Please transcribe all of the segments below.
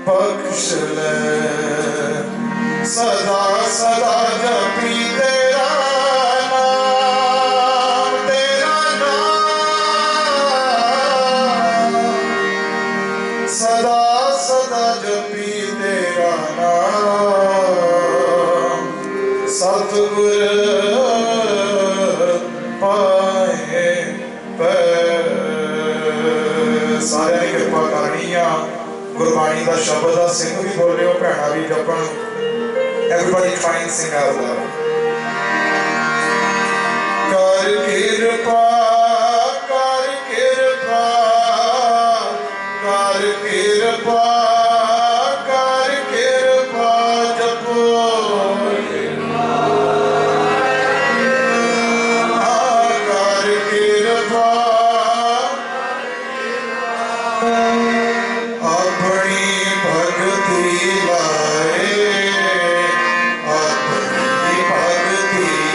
बख्श ले सदा सदा जपी तेरा नाम, तेरा नाम सदा सदा जपी तेरा नाम। सतगुर पाए पैर सारे कृपा करनी आ। गुरबाणी का शब्द का सिंह भी बोले हो, भैणा भी जपन। Everybody try and sing out loud. कर कृपा कर कृपा कर कृपा कर कृपा जपो कर कृपा अपनी भक्ति लाए अपनी भक्ति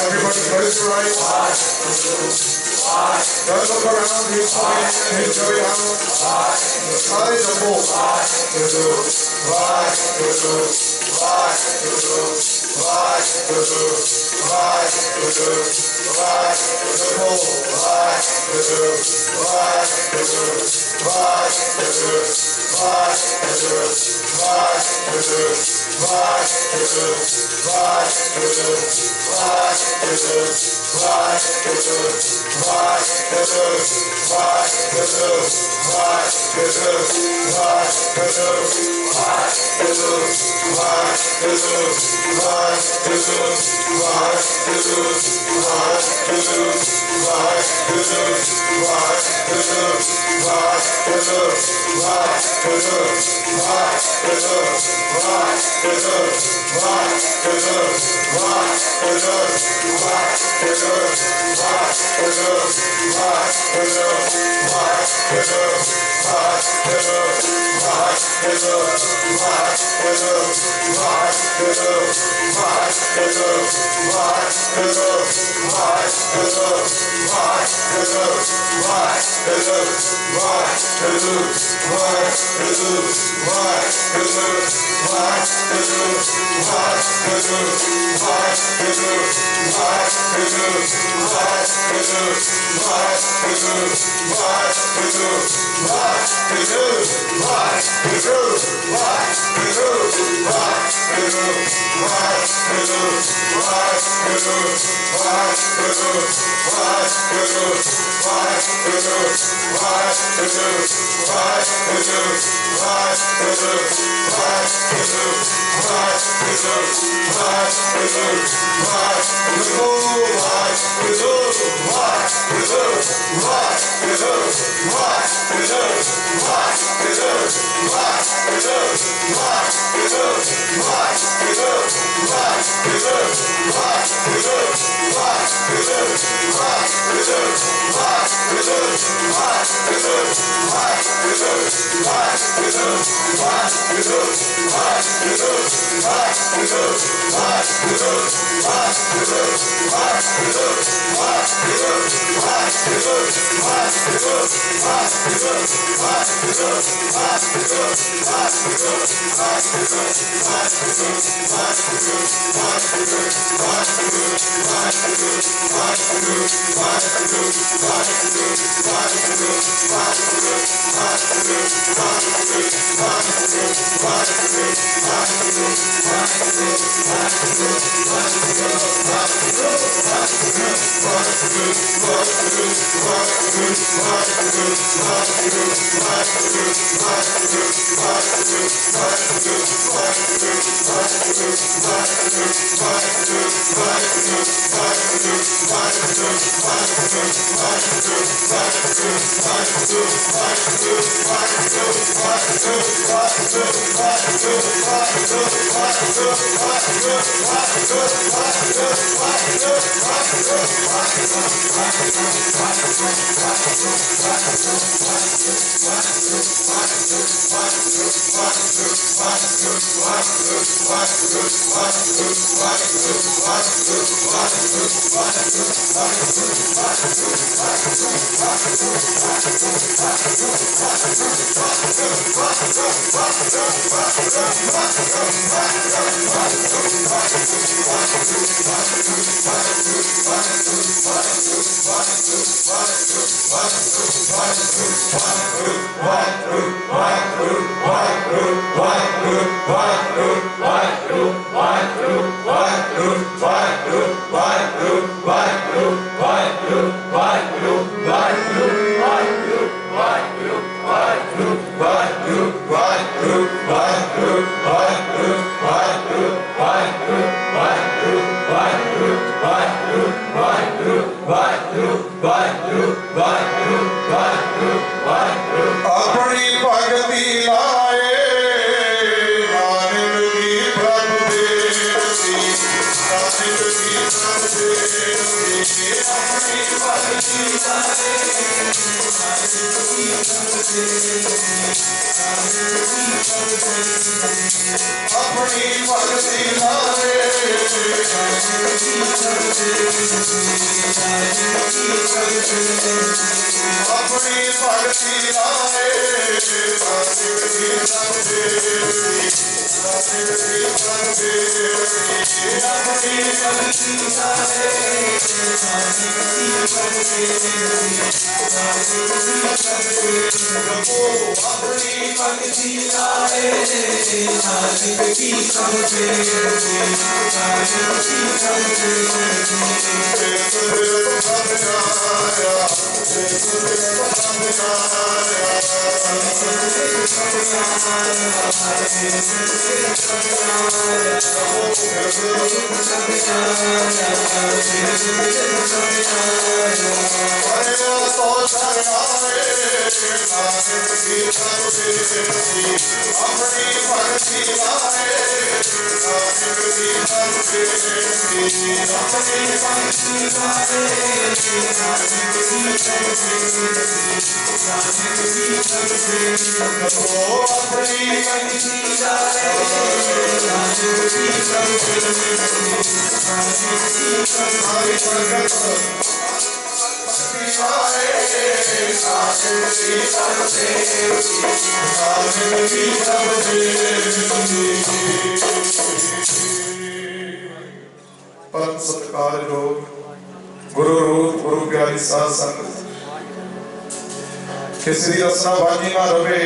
Everybody close your eyes. Don't look around. He's fine. He's going out. Try the ball. परम सत्कार योग गुरु रूप गुरु प्यारी साध संगत किसी रचना बाकी ना रवे।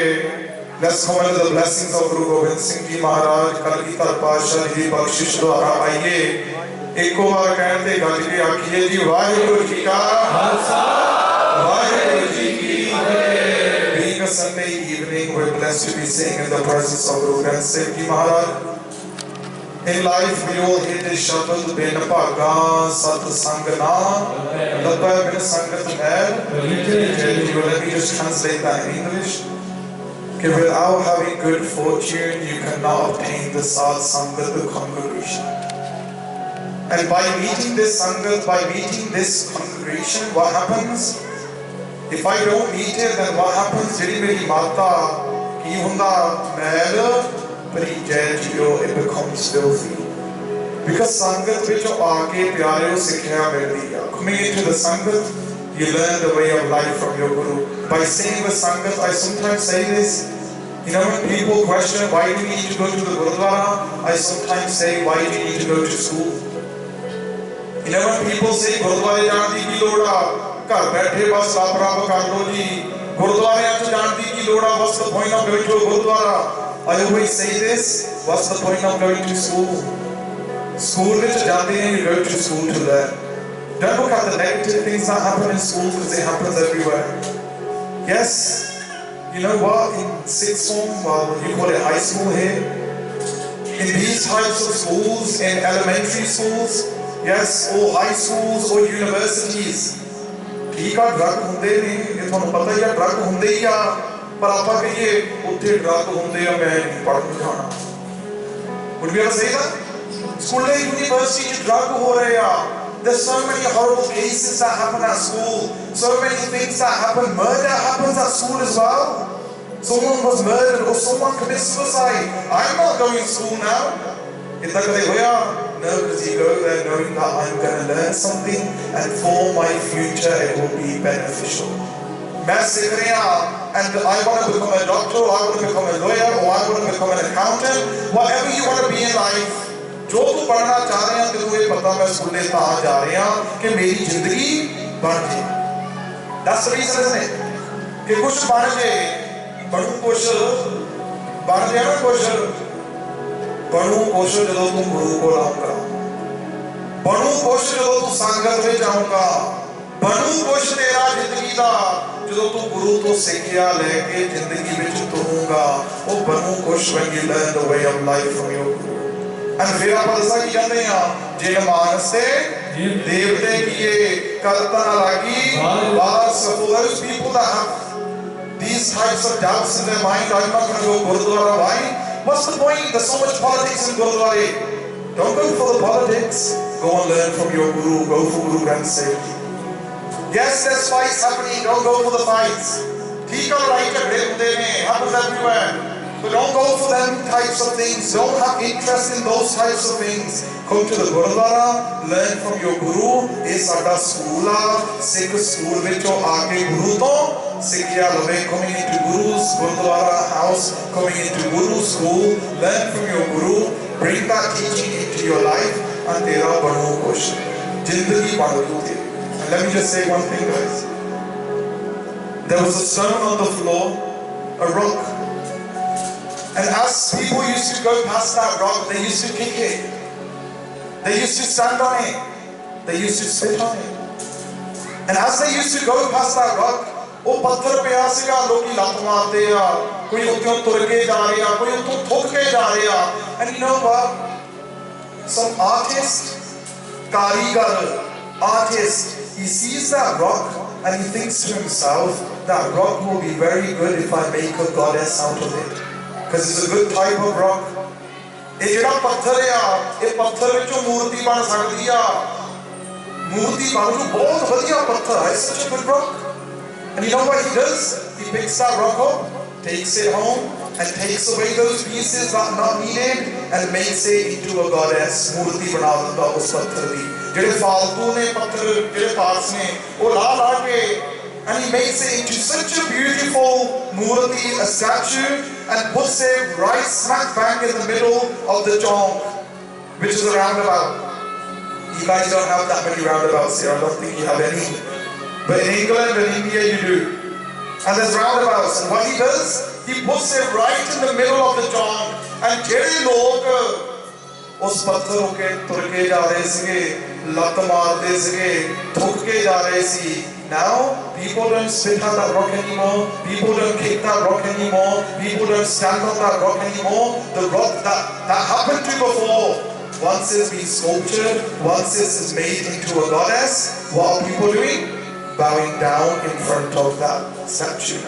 Let's come under the blessings of Guru Gobind Singh Ji Maharaj Kalgidhar पातशाह जी बख्शिश द्वारा आइए एको बार कहते गज के आखिए जी वाहिगुरु जी का खालसा वाहिगुरु जी की फतेह। Being a Sunday evening, we're blessed to be singing in the presence of Guru Gobind Singh Ji Maharaj. In life we all hear this shabad bin bhaga sat sang na labba bin sangat hai. Let me just translate that in English. Without having good fortune, you cannot obtain the Sad Sangat, the congregation. And by meeting this Sangat, by meeting this congregation, what happens? If I don't meet it, then what happens? Jiri meri mata ki hunda mail, it becomes filthy. Because Sangat vich aake pyare sikhya mildi hai. Coming into the Sangat, you learn the way of life from your Guru. By saying the Sangat, I sometimes say this. You know, when people question why do we need to go to the Gurudwara, I sometimes say why do we need to go to school. You know, when people say Gurudwara jaan di ki load a, ghar baithe bas laprava kar lo ji, Gurudwara ch jaan di ki load a, what's the point of going to a Gurudwara? I always say this, what's the point of going to school? School vich jande hain, you go to school to learn. Don't look at the negative things that happen in schools because it happens everywhere. Yes, you know what? In sixth form, well, you call it high school here. in these types of schools, in elementary schools, yes, or high schools or universities, ठीक है drug होंदे ने, ये तुहानू पता ही है drug होंदे ही आ, पर आप कहिए उत्थे ड्रग होंदे आ मैं नहीं पढ़न जाना। Would we ever say that? School university च ड्रग हो रहे आ। There's so many horrible cases that happen at school, so many things that happen. Murder happens at school as well. Someone was murdered or someone commits suicide. I'm not going to school now. No, because you go there knowing that I'm going to learn something and for my future it will be beneficial. And I want to become a doctor, or I want to become a lawyer, or I want to become an accountant. Whatever you want to be in life, जो तू पढ़ना चाह रहे हैं तेरे को पता मैं स्कूले तां जा रहे हैं कि मेरी जिंदगी बन जाए। That's the reason, isn't it? कि कुछ बन जाए, बनूं कुछ बन जाए ना कुछ, बनूं कुछ जब तू गुरु को लाऊंगा, बनूं कुछ जब तू संगत में जाऊंगा, बनूं कुछ तेरा जिंदगी दा जब तू गुरु तो सिक्ख्या लेके जिंदगी में तुरूंगा, वो बनूं कुछ when you learn the way of life from your guru. And फिर आप ऐसा की कहते हैं जे मानस से देवते किए करता न लगी बस for those people that have these types of doubts in their mind, I'm not going to go Gurudwara. Why? What's the point? There's so much politics in Gurudwara. Don't go for the politics. Go and learn from your guru. Go for Guru Granth Sahib. Yes, there's fights happening. Don't go for the fights. ठीक है लड़ाई झगड़े होते हैं, happens everywhere. But don't go for them types of things. Don't have interest in those types of things. Come to the Gurudwara, learn from your Guru. This is our school, Sikh school vicho aage Guru to sikhya lave. Coming into Guru's Gurudwara house, coming into Guru's school, learn from your Guru. Bring that teaching into your life, and tera banu kush. Jindagi banu te. And let me just say one thing, guys. There was a stone on the floor, a rock. And as people used to go past that rock, they used to kick it. They used to stand on it. They used to spit on it. And as they used to go past that rock, वो पत्थर पे आसेगा लोग लात मारते हैं, कोई उठ्यों तुर के जा रहे हैं, कोई उठ्यों थोक के जा रहे हैं. And you know what? Some artist, कारीगर, artist, he sees that rock and he thinks to himself, that rock will be very good if I make a goddess out of it. Because it's a good type of rock. ये जेड़ा पत्थर है, ये पत्थर विचों मूर्ति बन सकती है. मूर्ति बन जो बहुत बढ़िया पत्थर है. It's such a good rock. And you know what he does? He picks that rock up, takes it home, and takes away those pieces that are not needed, and makes it into a goddess. मूर्ति बना देता उस पत्थर की. जेड़े फालतू ने पत्थर, जेड़े पास ने, वो ला के, and he makes it into such a beautiful murti, a statue, and puts it right smack bang in the middle of the chong, which is a roundabout. You guys don't have that many roundabouts here. I don't think you have any. But in England and India you do. And there's roundabouts. And what he does, he puts it right in the middle of the chong. And jehde log उस पत्थरों के तुरके जा रहे सिगे, लत मारते सिगे, थुक के जा रहे सी. Now people don't spit on that rock anymore. People don't kick that rock anymore. People don't stand on that rock anymore. The rock that happened to before, once it's been sculptured, once it's made into a goddess, what are people doing? Bowing down in front of that statue.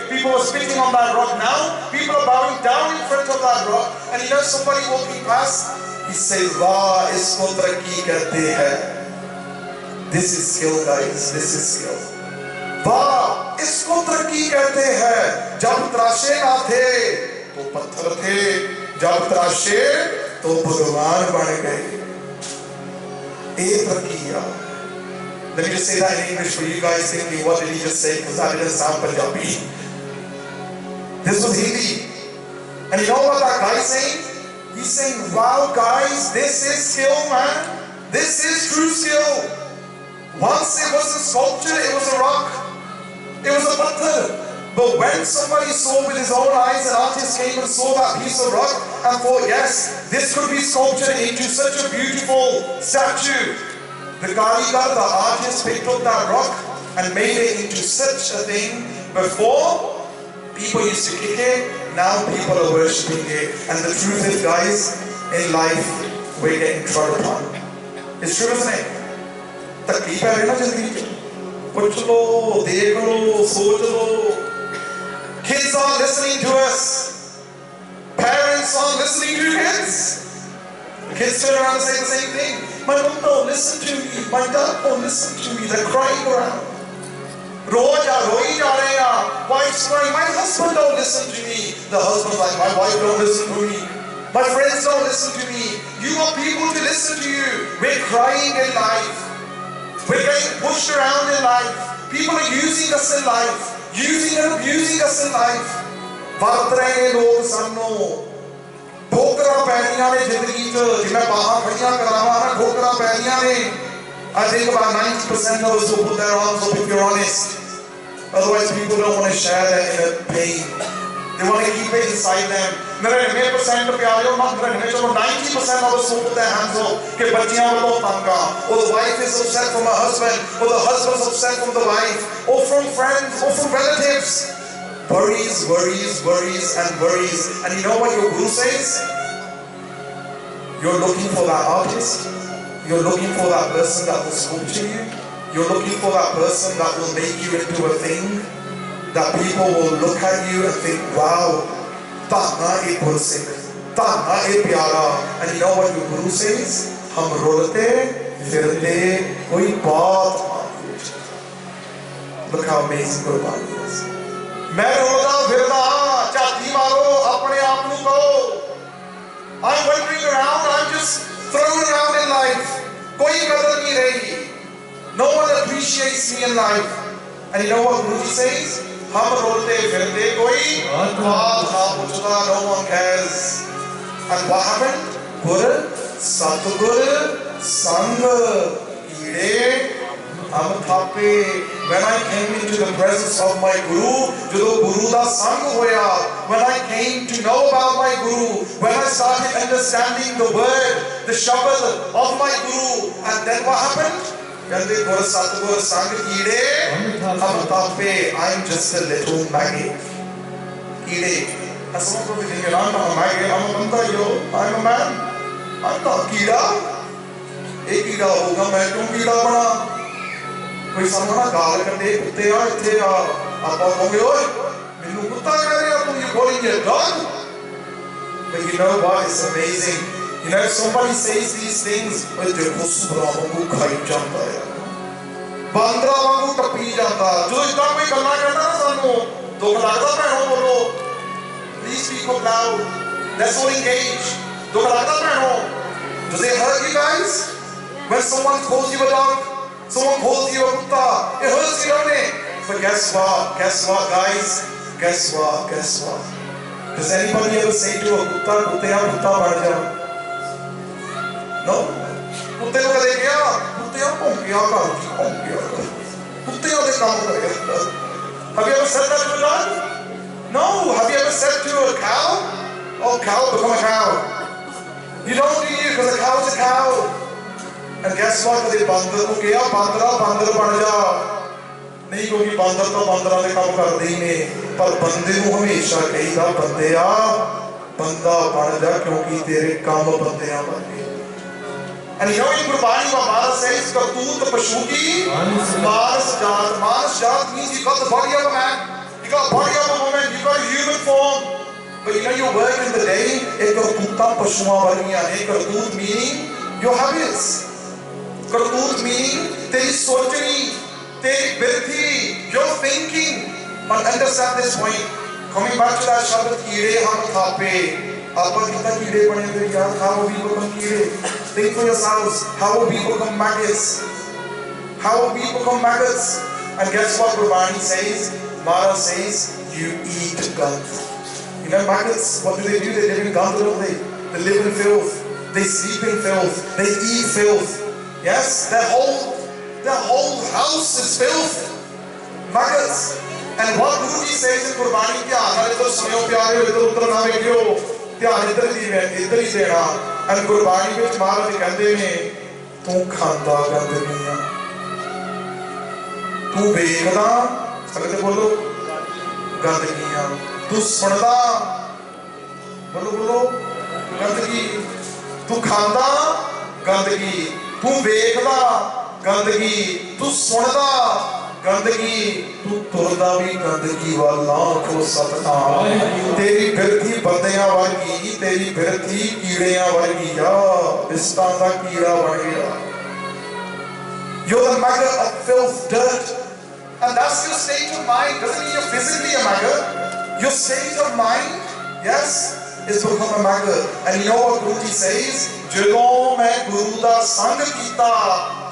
People were spitting on that rock. Now people are bowing down in front of that rock, and you know somebody walking past, he says, "Wow, isko taraqi kehte hai." This is skill, guys. This is skill. Wow, isko taraqi kehte hai. Jab trashe na the, to patthar the. Jab trashe, to bhagwan ban gaye. Ye taraqi hai. Let me just say that in English for you guys thinking, what did he just say? Because that didn't sound Punjabi. This was Hindi. And you know what that guy's saying? He's saying, wow guys, this is skill, man. This is true skill. Once it wasn't sculpture, it was a rock. It was a patthar. But when somebody saw with his own eyes, an artist came and saw that piece of rock and thought, yes, this could be sculptured into such a beautiful statue. The Karigar, the artist, picked up that rock and made it into such a thing. Before, People used to kick it, now people are worshipping it. And the truth is, guys, in life, we're getting trodden upon. It's true, isn't it? तकलीफ है ना जिंदगी में, पूछ लो, देख लो, सोच लो. Kids are listening to us. Parents are listening to kids. The kids turn around and say the same thing. My mom don't listen to me. My dad don't listen to me. They're crying around. Wife's crying. My husband don't listen to me. The husband's like, my wife don't listen to me. My friends don't listen to me. You want people to listen to you. We're crying in life. We're getting pushed around in life. People are using us in life. Using and abusing us in life. वरत रहे लोग सानू ठोकरा पैनियां ने जिंदगी च जिवें बाहां खड़ियां करावां ना ठोकरा पैनियां ने. I think about 90% of us will put their arms up if you're honest. Otherwise people don't want to share that inner pain. They want to keep it inside them. 99% प्यारे हो 90% of us will put their hands up कि बच्चियां वालों तंगा, or the wife is upset from her husband, or the husband's upset from the wife, or from friends, or from relatives. Worries, worries, worries, and worries. And you know what your guru says? You're looking for that artist. You're looking for that person that will sculpture you. You're looking for that person that will make you into a thing. That people will look at you and think, wow, Tana e Gursikh, Tana e Pyara. And you know what your guru says? Hum rolte, firte, koi baat. Look how amazing Gurbani is. मैं रोता फिरता चाती मारो अपने आप नू कहो. I'm wandering around, I'm just thrown around in life. कोई कदर नहीं रही. No one appreciates me in life. And you know what Guruji says? हम रोते फिरते कोई बात ना पूछता. No one cares. And what happened? Gur, Satgur, Sang, Ide, Amthape. When I came into the presence of my Guru, जो Guru da sang hoya, when I came to know about my Guru, when I started understanding the word, the shabad of my Guru, and then what happened? कहते Gur Satgur Sang Ide Amthape. I'm just a little maggot. Ide. And someone probably thinking, I'm not a maggot, I'm a banda yo, I'm a man. I'm not कीड़ा. एक कीड़ा होगा मैं क्यों कीड़ा बना? कोई सामना गाल करते कुत्ते आ इत्थे आ आपा कहोगे ओए मैनू कुत्ता कह रहे हो you calling me a dog? But you know what? It's amazing. You know, if somebody says these things, ओए देखो सुबरा वांगू खाई जाता है, बांदरा वांगू टपी जाता. जो इतना कोई गल्ला करता ना सानू दुख लगदा भैणो बोलो. Please speak up loud. Let's all engage. दुख लगदा भैणो. Does it hurt you guys when someone calls you a dog? Someone calls you a kutta. It hurts you, don't it? But guess what? Guess what, guys? Guess what? Guess what? Does anybody ever say to a kutta, "Kutteya kutta bad ja"? No. Kutte ko kade kya? Kutteya bhonkiya kar, bhonkiya. Kutteya de kaam karega. Have you ever said that to a dog? No. Have you ever said to a cow, "Oh, cow, become a cow"? You don't do it because a cow is a cow. And guess what? कदे बंदर को क्या बंदरा बंदर बन जा नहीं, क्योंकि बंदर तो बंदरा ने काम कर दी ने, पर बंदे को हमेशा कहीदा बंदेया बंदा बन जा क्योंकि तेरे काम बंदेया बन गए. And you know in Gurbani Baba says करतूत पशु की मानस जात. Manas जात means you got the body of a man, you got the body of a woman, you got a human form. But you know you work in the day एक करतूता पशुआं वालियां ने. करतूत meaning your habits. करतूत meaning तेरी सोचनी, तेरी Birthi, your thinking. But understand this point. Coming back to that शब्द कीड़े हम थापे. आप कितना कीड़े बने हुए यार? How will we become कीड़े? Think for yourselves. How will we become maggots? How will we become maggots? And guess what Gurbani says? Mara says you eat gand. You know maggots. What do? They live in gand, don't they? They live in filth. They sleep in filth. They eat filth. Yes, their whole house is filth, maggots. And what Guruji says in Gurbani, ध्यान नाल इधर सुनियो प्यारे, इधर उधर ना वेखियो, ध्यान इधर ही देना. And Gurbani विच महाराज कहंदे ने तू खांदा गंद नहीं आ, तू वेखदा, सकते बोलो गंदगियां। तू सुनदा, बोलो बोलो, गंदगी। तू खांदा, गंदगी। तू वेखदा, गंदगी। तू सुनदा, गंदगी। तू तुरदा भी गंदगी वाल ना आखो सतनाम। तेरी बिरथी बंदियां वर्गी, तेरी बिरथी कीड़ियां वर्गी आ, बिस्तां दा कीड़ा बन गया। You're the maggot of filth, dirt, and that's your state of mind. Doesn't mean you're physically a maggot. Your state of mind, yes, is to become a maggot. And you know what Guruji says? ਜਦੋਂ ਮੈਂ ਗੁਰੂ ਦਾ ਸੰਗ ਕੀਤਾ,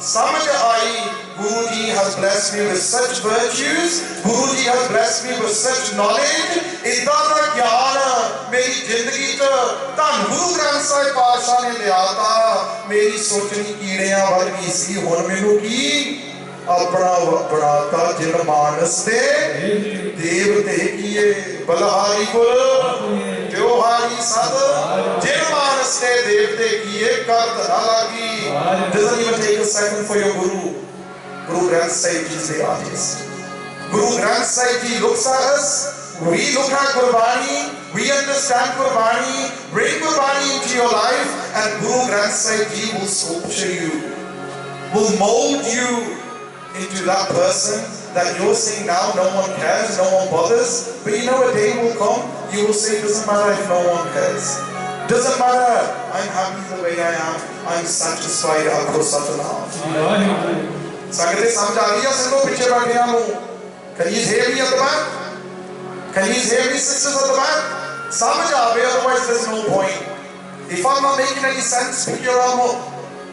ਸਮਝ ਆਈ, Guruji has blessed me with such virtues, Guruji has blessed me with such knowledge, इतना ਦਾ ਗਿਆਨ ਮੇਰੀ ਜ਼ਿੰਦਗੀ 'ਚ ਧੰਨ ਗੁਰੂ ਗ੍ਰੰਥ ਸਾਹਿਬ ਪਾਤਸ਼ਾਹ ਨੇ ਲਿਆਤਾ। ਮੇਰੀ ਸੋਚਣੀ ਕੀੜਿਆਂ ਵਰਗੀ ਸੀ, ਹੁਣ ਮੈਨੂੰ ਕੀ अपना बनाता जिन मानस दे देवते किए। बलहारी कुल त्योहारी सद जिन मानस दे देवते किए, कर धरा लागी। Doesn't even take a second for your Guru. Guru Granth Sahib Ji is the artist. Guru Granth Sahib Ji looks at us. We look at Gurbani, we understand Gurbani, bring Gurbani into your life, and Guru Granth Sahib Ji will sculpture you, will mold you into that person that you're saying now no one cares, no one bothers. But you know a day will come, you will say, doesn't matter if no one cares. Doesn't matter, I'm happy the way I am, I'm satisfied. Aakho Satnam. Sangate samjh aa rahi hai sangho piche baithiyan nu? Can you hear me at the back? Can you hear me, sisters at the back? Samjh aave, otherwise there's no point. If I'm not making any sense, pick your arm up.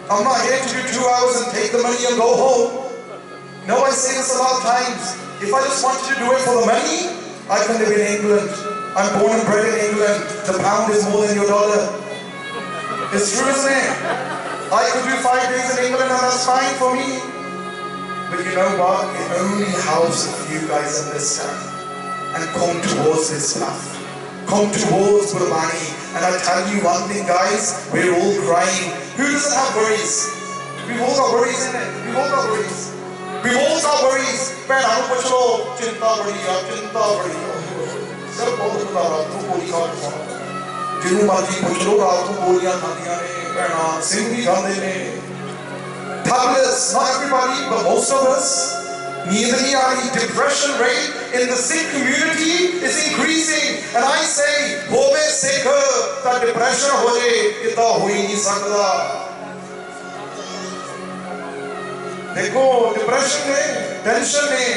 I'm not here to do 2 hours and take the money and go home. No, I say this a lot of times. If I just wanted to do it for the money, I can live in England. I'm born and bred in England. The pound is more than your dollar. It's true, isn't it? I could do 5 days in England and that's fine for me. But you know what? It only helps if you guys understand and come towards this path. Come towards Gurbani. And I tell you one thing, guys, we're all crying. Who doesn't have worries? We've all got worries, isn't it? We've all got worries. We've all got worries. भैन हम पूछ लो, चिंता बड़ी है, चिंता बड़ी है। सब बहुत बता रहा तू गोली खा के सोना। जिन्हों मर्जी पूछ लो, रात को गोलियां खादियां ने, भैना सिंह भी खाते ने। Helpless, not everybody, but most of us. नींद नहीं आ रही. Depression rate in the Sikh community is increasing, and I say, होवे सिख ता depression हो जाए, इतना हो ही नहीं सकता. देखो डिप्रेशन में, टेंशन में,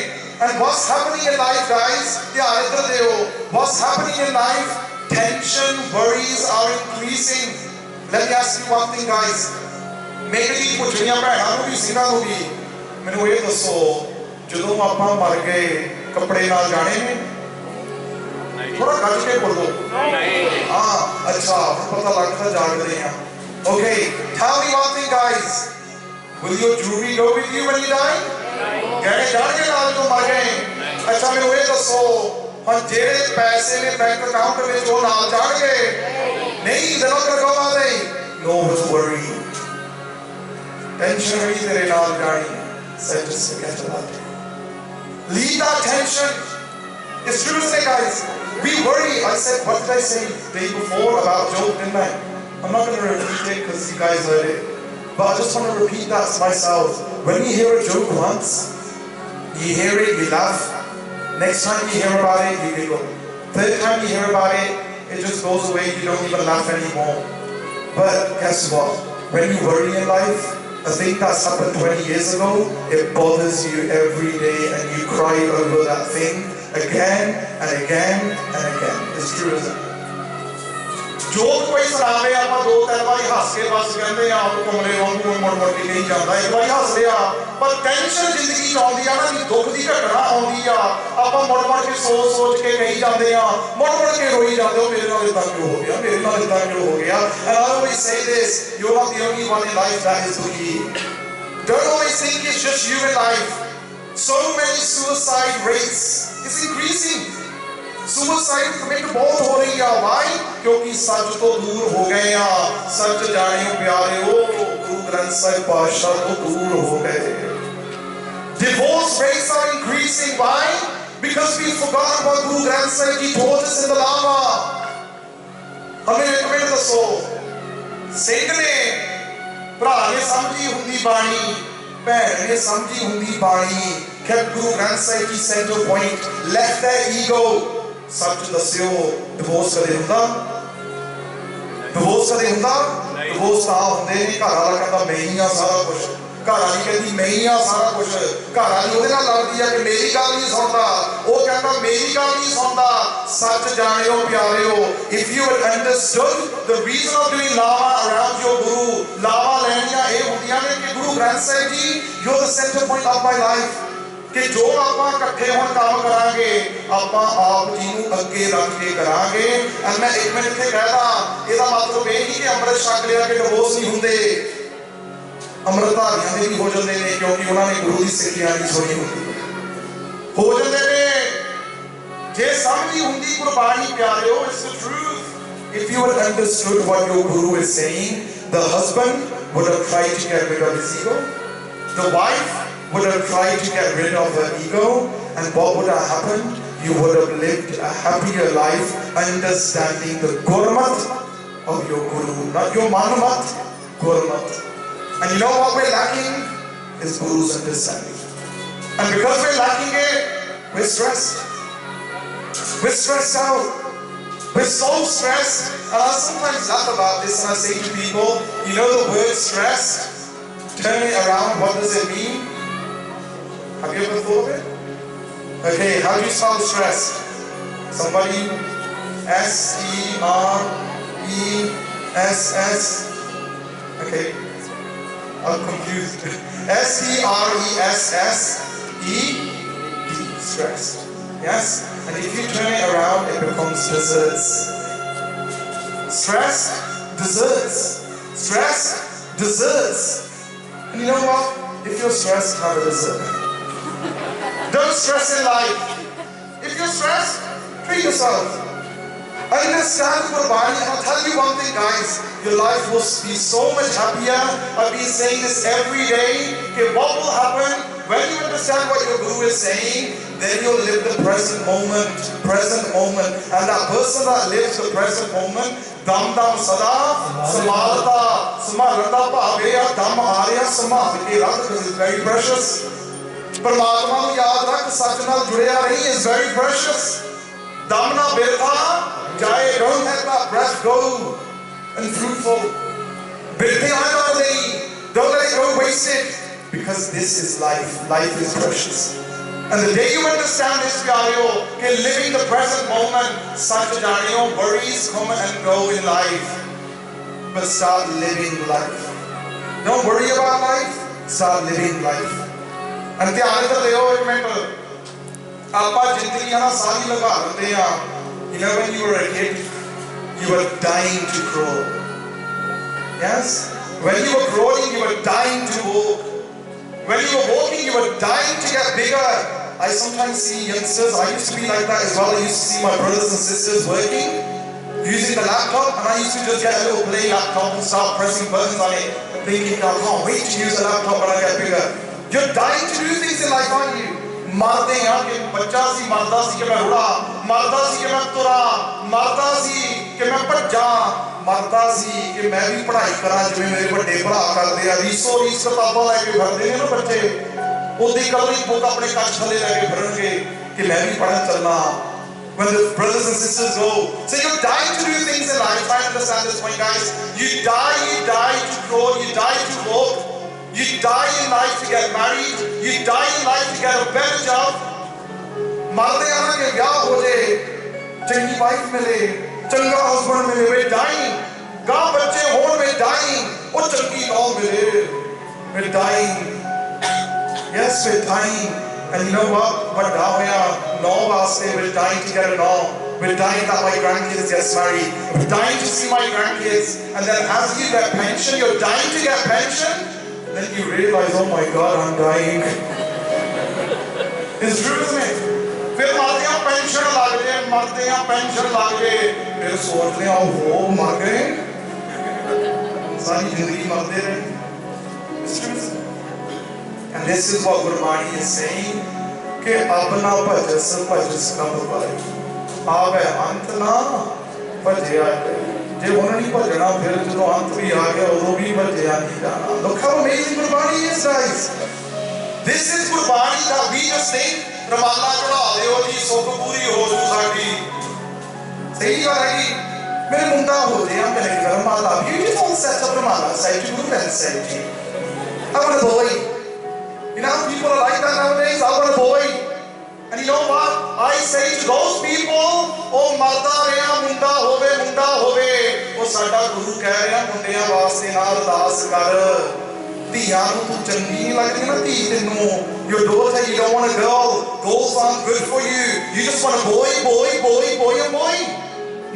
and what's happening in life, guys? ध्यान इधर देओ. What's happening in life? Tension, worries are increasing. Let me ask you one thing, guys. मेरे लिए पुछनिया भैनां नूं भी सिंघां नूं भी, मैनूं ये दसो, जदों आपां मर गए कपड़े नाल जाने ने? थोड़ा गज के बोलो. हाँ, अच्छा, पता लगता जागदे हैं. Okay, tell me one thing, guys. Will your jewelry go with you when you die? गहने जाने नाल जो मर गए. अच्छा मैनूं ये दसो, हुण जेड़े पैसे ने बैंक अकाउंट विच वो नाल जाणगे? नहीं, they're not gonna go, are they? No worry. Tension भी तेरे नाल जानी. So just forget about it. Leave that tension. It's true, isn't it, guys? We worry. I said, what did I say the day before about Job, didn't I? I'm not going to repeat it because you guys heard it. But I just want to repeat that to myself. When you hear a joke once, you hear it, you laugh. Next time you hear about it, you giggle. Third time you hear about it, it just goes away, you don't even laugh anymore. But guess what? When you worry in life, a thing that's happened 20 years ago, it bothers you every day and you cry over that thing again and again and again. It's true, isn't it? Joke कोई सुनावे आपां 2-3 बारी हस के बस कहंदे आ कमले वांगू मुड़ के नहीं जांदा. एक बारी हस लिया, पर टेंशन जिंदगी च आउंदी आ ना, दुख दी घटना आउंदी आ, आपां मुड़ के सोच के कही जांदे आ, मुड़ के रोई जांदे हो, मेरे नाल इदां क्यों हो गया, मेरे नाल इदां क्यों हो गया. And I always say this, you're not the only one in life that is believed. Don't always think it's just you in life. So many suicide rates is increasing. Suicide commit बहुत हो रही है. Why? क्योंकि सच तो दूर हो गए हैं. सच जानियो प्यारे हो, गुरु ग्रंथ साहिब पातशाह तो दूर हो गए. Divorce rates are increasing. Why? Because because we forgot what Guru Granth Sahib Ji told us in the Lama. हमें दसो सिंह ने भरा ने समझी हुंदी बाणी भैन ने समझी हुंदी बाणी kept Guru Granth Sahib Ji center point left their ego such दस्यो divorce कदे हुंदा divorce कदे हुंदा divorce तां हुंदे ने घर वाला कहंदा मैं ही आ सारा कुछ घर वाली कहती मैं ही आ सारा कुछ घर वाली ਉਹਦੇ ਨਾਲ ਲੜਦੀ ਹੈ ਕਿ ਮੇਰੀ ਗੱਲ ਨਹੀਂ ਸੁਣਦਾ ਉਹ ਕਹਿੰਦਾ ਮੇਰੀ ਗੱਲ ਨਹੀਂ ਸੁਣਦਾ सच जानियो प्यारियो if you had understood the reason of doing lava around your guru lava ਲੈਣੀਆਂ ਇਹ ਹੁੰਦੀਆਂ ਨੇ ਕਿ Guru Granth Sahib Ji you're the center point of my life कि जो ਆਪਾਂ ਇਕੱਠੇ ਹੁਣ ਕੰਮ ਕਰਾਂਗੇ ਆਪਾਂ ਆਪ ਜੀ ਨੂੰ ਅੱਗੇ ਰੱਖ ਕੇ ਕਰਾਂਗੇ ਐ ਮੈਂ ਇੱਕ ਮਿੰਟ ਇੱਥੇ ਕਹਿਦਾ ਇਹਦਾ ਮਤਲਬ ਇਹ ਨਹੀਂ ਕਿ ਅੰਮ੍ਰਿਤ ਛਕ ਲਿਆ ਕਿ ਡਿਵੋਰਸ ਨਹੀਂ ਹੁੰਦੇ ਅੰਮ੍ਰਿਤਧਾਰੀਆਂ ਦੇ ਵੀ ਹੋ ਜਾਂਦੇ ਨੇ ਕਿਉਂਕਿ ਉਹਨਾਂ ਨੇ ਗੁਰੂ ਦੀ ਸਿੱਖਿਆ ਨਹੀਂ ਸੁਣੀ ਹੁੰਦੀ ਹੋ ਜਾਂਦੇ ਨੇ ਜੇ ਸਮਝੀ ਹੁੰਦੀ ਕੁਰਬਾਨੀ ਪਿਆਰਿਓ it's the truth if you had understood what your guru is saying the husband would have tried to get rid of his ego the wife would have tried to get rid of her ego and what would have happened you would have lived a happier life understanding the gurmat of your guru not your manumat gurmat and you know what we're lacking is guru's understanding and because we're lacking it we're stressed out we're so stressed and I sometimes laugh about this and I say to people you know the word stressed turn it around what does it mean have you ever thought of it? Okay, how do you spell stress? Somebody S-E-R-E-S-S okay I'm confused S-T-R-E-S-S-E-D stressed yes and if you turn it around it becomes desserts stressed desserts and you know what if you're stressed have a dessert don't stress in life if you're stressed treat yourself understand Qurbani and I'll tell you one thing guys your life will be so much happier I've been saying this every day okay, what will happen when you understand what your guru is saying then you'll live the present moment and that person that lives the present moment dam sada samalta samalta bhave ya dam arya samal ke rakh is very precious परमात्मा को याद रख सच नाल जुड़िया रही is very precious दम ना बेरथा जाए don't let that breath go unfruitful बेरथे आने वाला नहीं don't let it go wasted because this is life is precious and the day you understand this प्यारियों कि living the present moment such जानियो worries come and go in life but start living life don't worry about life start living life and ध्यान इधर देओ एक minute आपा जिंदगी है ना सारी लगा लेते हैं you know when you were a kid you were dying to crawl yes when you were crawling you were dying to walk when you were walking you were dying to get bigger I sometimes see youngsters I used to be like that as well I used to see my brothers and sisters working using the laptop and I used to just get a little play laptop and start pressing buttons on it thinking I can't wait to use the laptop when I get bigger you're dying to do things in life aren't you मरते हैं कि बच्चा सी मरदा सी कि मैं उड़ा मरदा सी कि मैं तुरा मरदा सी कि मैं भज्जा मरदा सी कि मैं भी पढ़ाई करा जिवें मेरे बड़े भरा करदे आ रीसो रीस किताबां लेके फिरदे ने ना बच्चे ओदी कलरिंग बुक अपने कच्छ थले लेके फिरनगे कि मैं भी पढ़न चलना when the brothers and sisters go so you're dying to do things in life try to understand this point guys you die to grow you die to walk you die in life to get married you die in life to get a better job मरते हैं ना कि ब्याह हो जाए चंगी wife मिले चंगा हस्बैंड मिले we're dying गां बच्चे होण we're dying ओ चंगी नौ मिले we're dying yes we're dying and you know what बड़ा होया नौ वास्ते we're dying to get a now we're dying that my grandkids get married we're dying to see my grandkids and then as you get pension you're dying to get pension then you realize oh my god I'm dying it's true isn't it फिर मरते हैं pension लग गए फिर सोचते हैं वो मर गए सारी जिंदगी मरते रहे and this is what Gurbani is saying कि अब ना भजस भजस कब पाए आवे अंत ना भजया जे हुण नहीं भजना फिर जो अंत भी आ गया उदों भी भजया नहीं जाना. Look how amazing Gurbani is, guys. This is Gurbani that we just think Ramala चढ़ा दिओ जी सुख पूरी हो जू साडी. सही गल है जी. मेरे मुंडा हो गया मैंने Ramala beautiful set of Ramala said to Guru and said ji I want a boy. You know people are like that nowadays. I want a boy. And you know what? I say to those people, oh marda reha munda hove. Oh sada Guru keh reha mundiyan waste na ardas kar. Dhiyan nu tu changi nahi lagdi na dhi tenu. Your daughter, you don't want a girl. Girls aren't good for you. You just want a boy.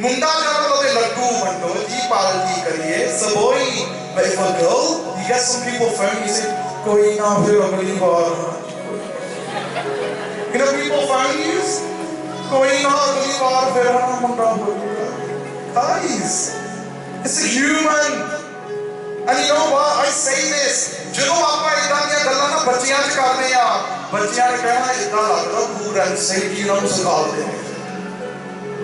Munda jana to laddu bando ji party kariye saboy. But if a girl, you get some people phone you say koi na phir agli baar. You know people phone you koi na agli baar phir na munda hoga. Guys, it's a human. And you know what? I say this. ਜਦੋਂ ਆਪਾਂ ਇਦਾਂ ਦੀਆਂ ਗੱਲਾਂ ਨਾ ਬੱਚਿਆਂ 'ਚ ਕਰਦੇ ਆ ਬੱਚਿਆਂ ਨੇ ਕਹਿਣਾ ਇਦਾਂ ਲੱਗਦਾ Guru and say ਜੀ ਉਹਨਾਂ ਨੂੰ ਸਿਖਾਉਂਦੇ ਨੇ.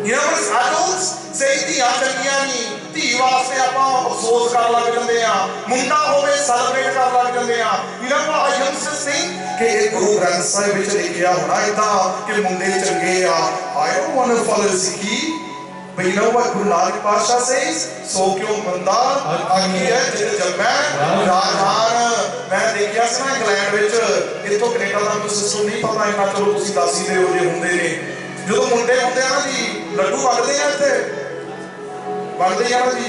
You know as adults say ਧੀਆਂ ਚੰਗੀਆਂ ਨਹੀਂ ਧੀ ਵਾਸਤੇ ਆਪਾਂ ਅਫਸੋਸ ਕਰਨ ਲੱਗ ਜਾਂਦੇ ਆ ਮੁੰਡਾ ਹੋਵੇ ਸੈਲੀਬ੍ਰੇਟ ਕਰਨ ਲੱਗ ਜਾਂਦੇ ਆ. You know what I used to think ਕਿ ਇਹ ਗੁਰੂ ਗ੍ਰੰਥ ਸਾਹਿਬ ਵਿੱਚ ਲਿਖਿਆ ਹੋਣਾ ਇਦਾਂ ਕਿ ਮੁੰਡੇ ਚੰਗੇ ਆ. I don't want to follow Sikhi. But you know what Guru Nanak Pasha says? So क्यों बंदा आखी है जित जम्मै राजान. मैं देखिया सी ना इंग्लैंड विच इत्थों कनेडा दा मैनूं सिस्टम नहीं पता इन्ना चलो तुसीं दस ही दिओ जे हुंदे ने ਜਦੋਂ ਮੁੰਡੇ ਹੁੰਦੇ ਆ ਨਾ ਜੀ ਲੱਡੂ ਵੰਡਦੇ ਆ ਇੱਥੇ ਵੰਡਦੇ ਆ ਨਾ ਜੀ.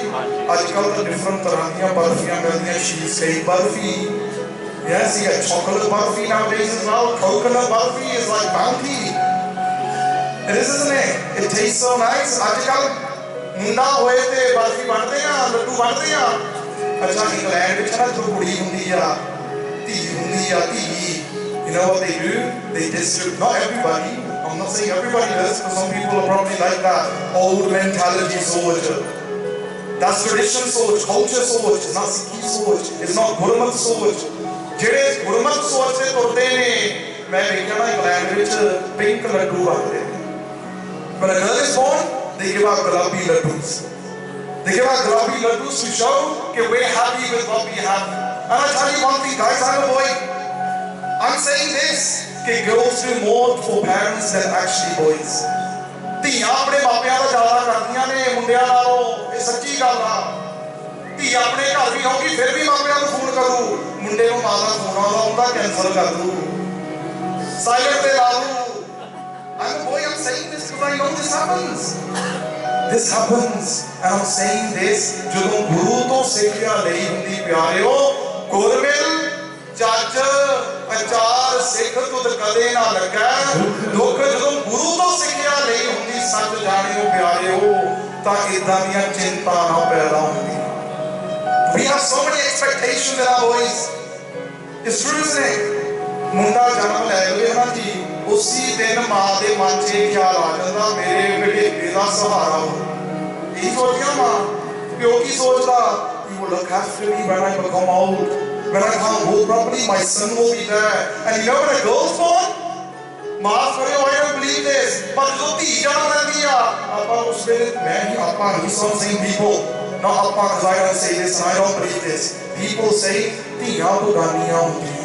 ਅੱਜ ਕੱਲ੍ਹ ਤਾਂ ਡਿਫਰੈਂਟ ਤਰ੍ਹਾਂ ਦੀਆਂ ਬਰਫੀਆਂ ਮਿਲਦੀਆਂ ਸ਼ੀਜ਼ ਕਈ barfi. Yes, you got chocolate barfi nowadays as well. Coconut barfi is like bounty. It is, isn't it? It tastes so nice. ਅੱਜ ਕੱਲ੍ਹ ਮੁੰਡਾ ਹੋਏ ਤੇ ਬਰਫੀ ਵੰਡਦੇ ਆ ਲੱਡੂ ਵੰਡਦੇ ਆ. ਅੱਛਾ ਇੰਗਲੈਂਡ ਵਿੱਚ ਨਾ ਜੋ ਕੁੜੀ ਹੁੰਦੀ ਆ ਧੀ ਹੁੰਦੀ ਆ ਧੀ. You know what they do? They distribute, not everybody, I'm not saying everybody does, because some people are probably like that old mentality सोच. That's tradition सोच, culture सोच, it's not Sikhi सोच, it's not Gurmat सोच. ਜਿਹੜੇ ਗੁਰਮਤ ਸੋਚ ਤੇ ਤੁਰਦੇ ਨੇ ਮੈਂ ਦੇਖਿਆ ਨਾ ਇੰਗਲੈਂਡ ਵਿੱਚ ਪਿੰਕ ਲੱਡੂ ਵੰਡਦੇ ਨੇ. When a girl is born, they give out gulabi laddus. They give out gulabi laddus to show that we're happy with what we have. And I tell you one thing, guys, I'm a boy. I'm saying this, that girls do more for parents than actually boys. ਧੀਆਂ ਆਪਣੇ ਮਾਪਿਆਂ ਦਾ ਜ਼ਿਆਦਾ ਕਰਦੀਆਂ ਨੇ ਮੁੰਡਿਆਂ ਨਾਲੋਂ. ਇਹ ਸੱਚੀ ਗੱਲ ਆ. ਧੀ ਆਪਣੇ ਘਰ ਵੀ ਹੋਊਗੀ ਫਿਰ ਵੀ ਮਾਪਿਆਂ ਨੂੰ ਫੋਨ ਕਰੂ. ਮੁੰਡੇ ਨੂੰ ਮਾਂ ਦਾ ਫੋਨ ਆਉਂਦਾ ਹੁੰਦਾ ਕੈਂਸਲ ਕਰ ਦੂ ਸਾਇਲੈਂਟ ਤੇ ਲਾ ਦੂ. I'm a boy, I'm saying this because I know this happens. This happens. And I'm saying this ਜਦੋਂ ਗੁਰੂ ਤੋਂ ਸਿੱਖਿਆ ਲਈ ਹੁੰਦੀ ਪਿਆਰਿਓ ਗੁਰਮਿਲ ਜੱਜ ਅਚਾਰ ਸਿੱਖ ਤੁਧ ਕਦੇ ਨਾ ਲੱਗਾ ਦੁੱਖ. ਜਦੋਂ ਗੁਰੂ ਤੋਂ ਸਿੱਖਿਆ ਲਈ ਹੁੰਦੀ ਸੱਚ ਜਾਣਿਓ ਪਿਆਰਿਓ ਤਾਂ ਇਦਾਂ ਦੀਆਂ ਚਿੰਤਾ ਨਾ ਪੈਦਾ ਹੁੰਦੀਆਂ. We have so many expectations in our boys. It's true, isn't it? ਮੁੰਡਾ ਜਨਮ ਲੈ ਲਵੇ ਨਾ ਜੀ ਉਸੀ ਦਿਨ ਮਾਂ ਦੇ ਮਨ 'ਚ ਇਹ ਖਿਆਲ ਆ ਜਾਂਦਾ ਮੇਰੇ ਬੇਟੇ ਦਾ ਸਹਾਰਾ ਹੋ. ਇਹ ਸੋਚਿਆ ਮਾਂ ਪਿਓ ਕੀ ਸੋਚਦਾ he will look after me when I become old. When I can't walk properly, my son will be there. And you know when a girl's born? ਮਾਫ ਕਰਿਓ I don't believe this. ਪਰ ਜਦੋਂ ਧੀ ਜਨਮ ਲੈਂਦੀ ਆ ਆਪਾਂ ਉਸ ਵੇਲੇ ਮੈਂ ਹੀ ਆਪਾਂ ਨਹੀਂ ਸਮਝਦੇ people. Not appa because I don't say this and I don't believe this. People say ਧੀਆਂ ਬਗਾਨੀਆਂ ਹੁੰਦੀਆਂ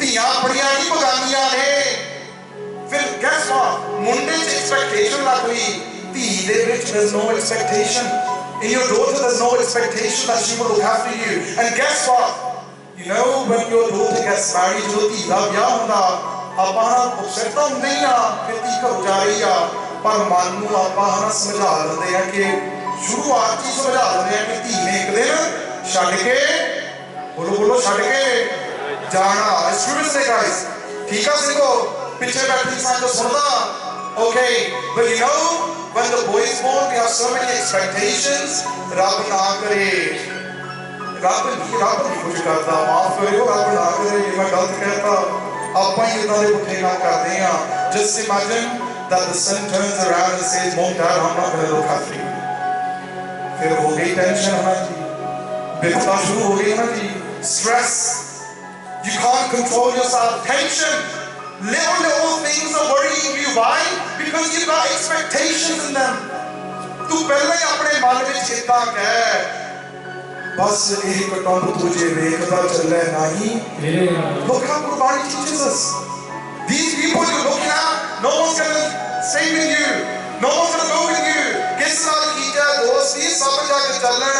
ਧੀਆਂ ਆਪਣੀਆਂ ਨਹੀਂ ਬਗਾਨੀਆਂ ਨੇ. ਫਿਰ guess what? ਮੁੰਡੇ 'ਚ expectation ਲੱਗ ਗਈ ਧੀ ਦੇ ਵਿੱਚ there's no expectation. In your daughter there's no expectation that she will look after you. And guess what? You know when your daughter gets married ਜਦੋਂ ਧੀ ਦਾ ਵਿਆਹ ਹੁੰਦਾ ਆਪਾਂ upset ਤਾਂ ਹੁੰਦੇ ਹੀ ਆ ਕਿ ਧੀ ਘਰੋਂ ਜਾ ਰਹੀ ਆ ਪਰ ਮਨ ਨੂੰ ਆਪਾਂ ਸਮਝਾ ਦਿੰਦੇ ਆ ਕਿ ਸ਼ੁਰੂਆਤ ਹੀ ਸਮਝਾ ਦਿੰਦੇ ਆ ਕਿ ਧੀ ਨੇ ਇੱਕ ਦਿਨ ਛੱਡ ਕੇ ਬੋਲੋ ਛੱਡ ਕੇ ਜਾਣਾ. It's true, isn't it, guys? ਠੀਕ ਆ ਸਿੰਘੋ ਪਿੱਛੇ ਬੈਠੀ ਸਾਂ ਤਾਂ ਸੁਣਦਾ. Okay, but you know when the boy is born we have so many expectations. ਰੱਬ ਨਾ ਕਰੇ ਰੱਬ ਨਹੀਂ ਕੁਝ ਕਰਦਾ ਮਾਫ ਕਰਿਓ ਰੱਬ ਨਾ ਕਰੇ ਜੇ ਮੈਂ ਗਲਤ ਕਹਿਤਾ ਆਪਾਂ ਹੀ ਇਦਾਂ ਦੇ ਪੁੱਠੇ ਕੰਮ ਕਰਦੇ ਆ. Just imagine that the son turns around and says mom dad I'm not going to look after you. फिर हो गई टेंशन होना जी बिपता शुरू हो गई ना जी. Stress, you can't control yourself. Tension, Little things are worrying you. Why? Because you've got expectations in them. तू पहले ही अपने मन में चिंता कह बस एक कटम तुझे देखता चले नहीं. Look how Qurbani teaches us. These people you're looking at, no one's going to stay with you. No one's going to go with you. किस नाल कीता दोस्ती सब जग चलना.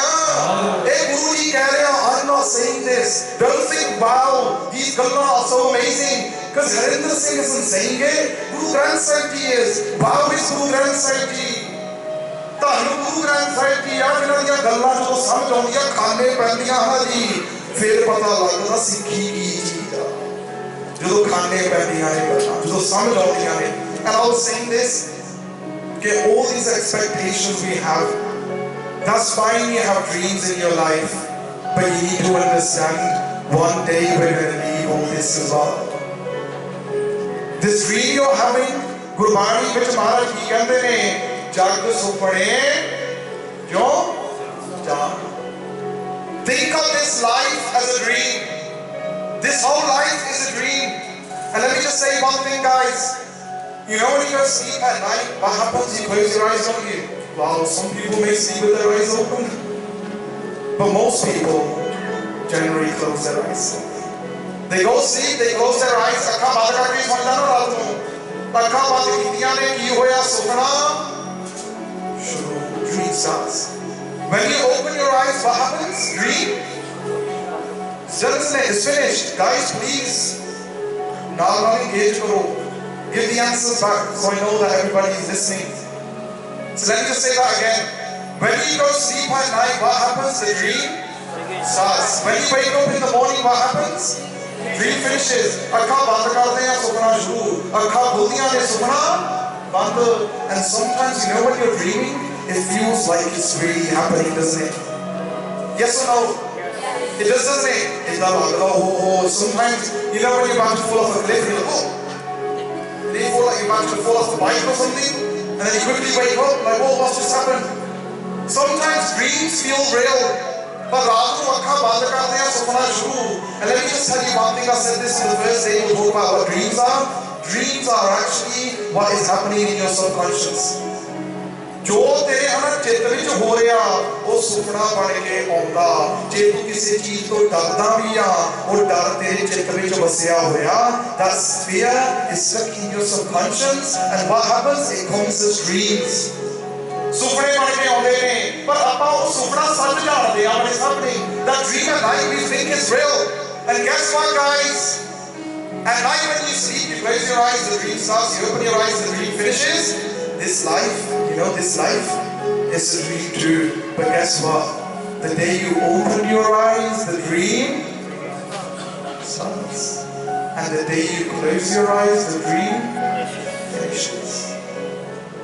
एक गुरु जी कह रहे हैं, I'm not saying this. Don't think wow, these galla are so amazing. Because Harinder Singh isn't saying it. Guru Granth Sahib Ji is. Wow is Guru Granth Sahib Ji. ਤੁਹਾਨੂੰ ਗੁਰੂ ਗ੍ਰੰਥ ਸਾਹਿਬ ਜੀ ਆ ਇਹਨਾਂ ਦੀਆਂ ਗੱਲਾਂ ਜਦੋਂ ਸਮਝ ਆਉਂਦੀਆਂ ਖਾਣੇ ਪੈਂਦੀਆਂ ਹਾਂ ਜੀ ਫਿਰ ਪਤਾ ਲੱਗਦਾ ਸਿੱਖੀ ਕੀ ਚੀਜ਼ ਆ ਜਦੋਂ ਖਾਣੇ ਪੈਂਦੀਆਂ ਨੇ ਗੱਲਾਂ ਜਦੋਂ ਸਮਝ ਆਉਂਦੀਆਂ ਨੇ. And I was saying this that all these expectations we have, that's fine, you have dreams in your life, but you need to understand one day we're going to leave all this as well. This dream you're having, Gurbani ਵਿੱਚ ਮਹਾਰਾਜ ਕੀ ਕਹਿੰਦੇ ਨੇ जग सुपने क्यों जान. Think of this life as a dream. This whole life is a dream. And let me just say one thing, guys. You know when you go to sleep at night, what happens? You close your eyes, don't you? Well, some people may sleep with their eyes open, but most people generally close their eyes. They go sleep, they close their eyes. ਅੱਖਾਂ ਬੰਦ ਕਰਕੇ ਸੌਂ ਜਾਣਾ ਰਾਤ ਨੂੰ. ਅੱਖਾਂ ਬੰਦ ਕੀਤੀਆਂ ਨੇ ਕੀ ਹੋਇਆ ਸੁਪਨਾ. Dream starts. When you open your eyes, what happens? Dream. It's finished. Guys, please. Now engage karo. Give the answers back so I know that everybody is listening. So let me just say that again. When you go to sleep at night, what happens? The dream starts. When you wake up in the morning, what happens? Dream finishes. Akkha band karde hain, supna shuru. Akkha khuldiyan ne, supna band. And sometimes, you know, when you're dreaming, it feels like it's really happening, doesn't it? Yes or no? It does, doesn't it? It's not like, oh. Sometimes, you know when you're about to fall off a cliff, you're like, oh. And then you feel like you're about to fall off the bike or something, and then you quickly wake up, like, oh, what's just happened? Sometimes dreams feel real. But raat ko akkha band karde hain, supna shuru. And let me just tell you one thing, I said this in the first day, we'll talk about what dreams are. Dreams are actually what is happening in your subconscious. जो तेरे अंदर चित्त विच हो रहा वो सुपना बन के आउंदा. जे तू किसी चीज तो डरदा भी आ वो डर तेरे चित्त विच वसिया होया. That fear is stuck in your subconscious, and what happens? It comes as dreams. सुपने बन के आउंदे ने पर आपां वो सुपना सच जानदे आ अपने सामने. That dream at night we think is real, and guess what, guys? At night when you sleep, you close your eyes, the dream starts. You open your eyes, the dream finishes. This life, you know, this life is a dream too. But guess what? The day you open your eyes, the dream starts. And the day you close your eyes, the dream finishes.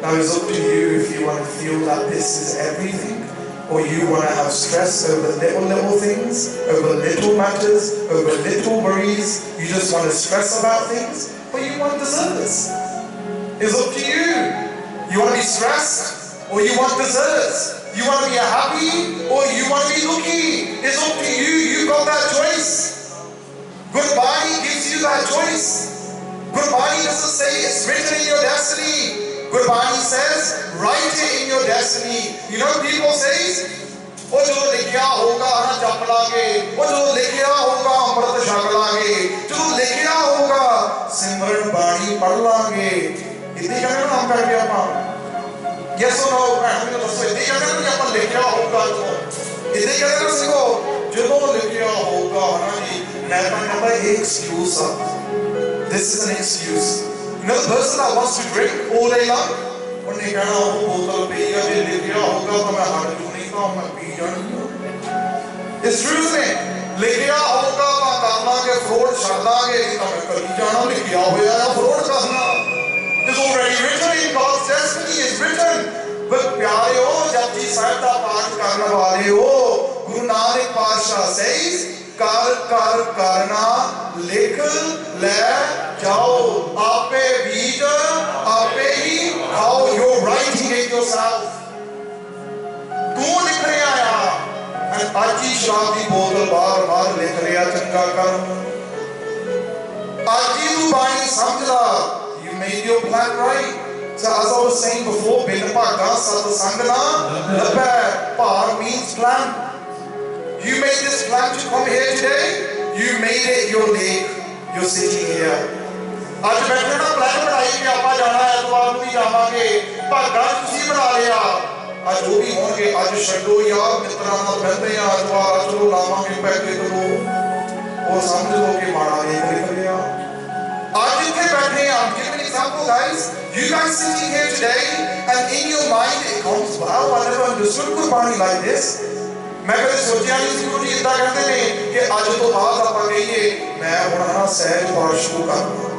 Now it's up to you if you want to feel that this is everything, or you want to have stress over little things, over little matters, over little worries. You just want to stress about things, or you want desserts. It's up to you. You want to be stressed, or you want desserts? You want to be happy, or you want to be lucky? It's up to you. You've got that choice. Gurbani gives you that choice. Gurbani doesn't say it's written in your destiny. Gurbani says, write it in your destiny. You know, people say, oh, jo likhya hoga na jap laange, oh, jo likhya hoga amrit shak laange, jo likhya hoga simran bani pad laange. इतनी जगह हम करके आप yes or no हमें तो दसो इतनी जगह नहीं अपन लिखा होगा तो इतनी जगह ना सिखो जो तो लिखा होगा ना जी मैं तो कहता है excuse this is an excuse. You know the person that wants to drink all day long उन्हें कहना हो बोतल पिएगा जो लिखा होगा तो मैं हाथ क्यों नहीं खाऊं मैं पी जाऊंगा. It's true, isn't it? लिखा होगा तो करना के फ्रॉड छाड़ा के तो मैं कभी जाना लिखा हुआ है फ्रॉड करना. It's already written in God's destiny. It's written. But प्यारे हो जब जी साहिब दा पाठ करने वाले हो गुरु नानक पातशाह says कर कर करना लिख ले जाओ आपे बीज आपे ही खाओ. You're writing it yourself. तू लिख रहा यार. And आज ही शराब की बोतल बार बार लिख रहा चंगा कर. आज ही तू ਗੁਰਬਾਣੀ ਸਮਝ ਲਾ, you made your plan right. So as I was saying before, ਬਿਨ ਭਾਗਾ ਸਤ ਸੰਗ ਨਾ ਲੱਭੈ, ਭਾਗ means plan. You made this plan to come here today. You made it your lake. You're sitting here. ਅੱਜ ਬੈਠੇ ਨਾ ਪਲਾਨ ਬਣਾਈ ਕਿ ਆਪਾਂ ਜਾਣਾ ਐਤਵਾਰ ਨੂੰ ਵੀ ਜਾਵਾਂਗੇ, ਭਾਗਾ ਤੁਸੀਂ ਬਣਾ ਲਿਆ, ਅੱਜ ਉਹ ਵੀ ਹੋਣਗੇ। ਅੱਜ ਛੱਡੋ ਯਾਰ, ਮਿੱਤਰਾਂ ਨਾਲ ਬਹਿੰਦੇ ਆ ਐਤਵਾਰ, ਚਲੋ ਲਾਵਾਂਗੇ ਪੈਕੇ ਕਰੋ, ਉਹ ਸਮਝ ਲਓ ਕਿ ਮਾੜਾ ਵੇਖ ਨਿਕਲ ਗਿਆ। ਅੱਜ ਇੱਥੇ ਬੈਠੇ ਆ, give an example guys, you guys sitting here today and in your mind it comes, wow, I never understood Gurbani like this. ਮੈਂ ਕਦੇ ਸੋਚਿਆ ਨਹੀਂ ਸੀ ਗੁਰੂ ਜੀ ਇਦਾਂ ਕਹਿੰਦੇ ਨੇ ਕਿ ਅੱਜ ਤੋਂ ਬਾਅਦ ਆਪਾਂ ਕਹੀਏ ਮੈਂ ਹੁਣ ਨਾ ਸਹਿਜ ਪਾਠ ਸ਼ੁਰੂ ਕਰਨਾ।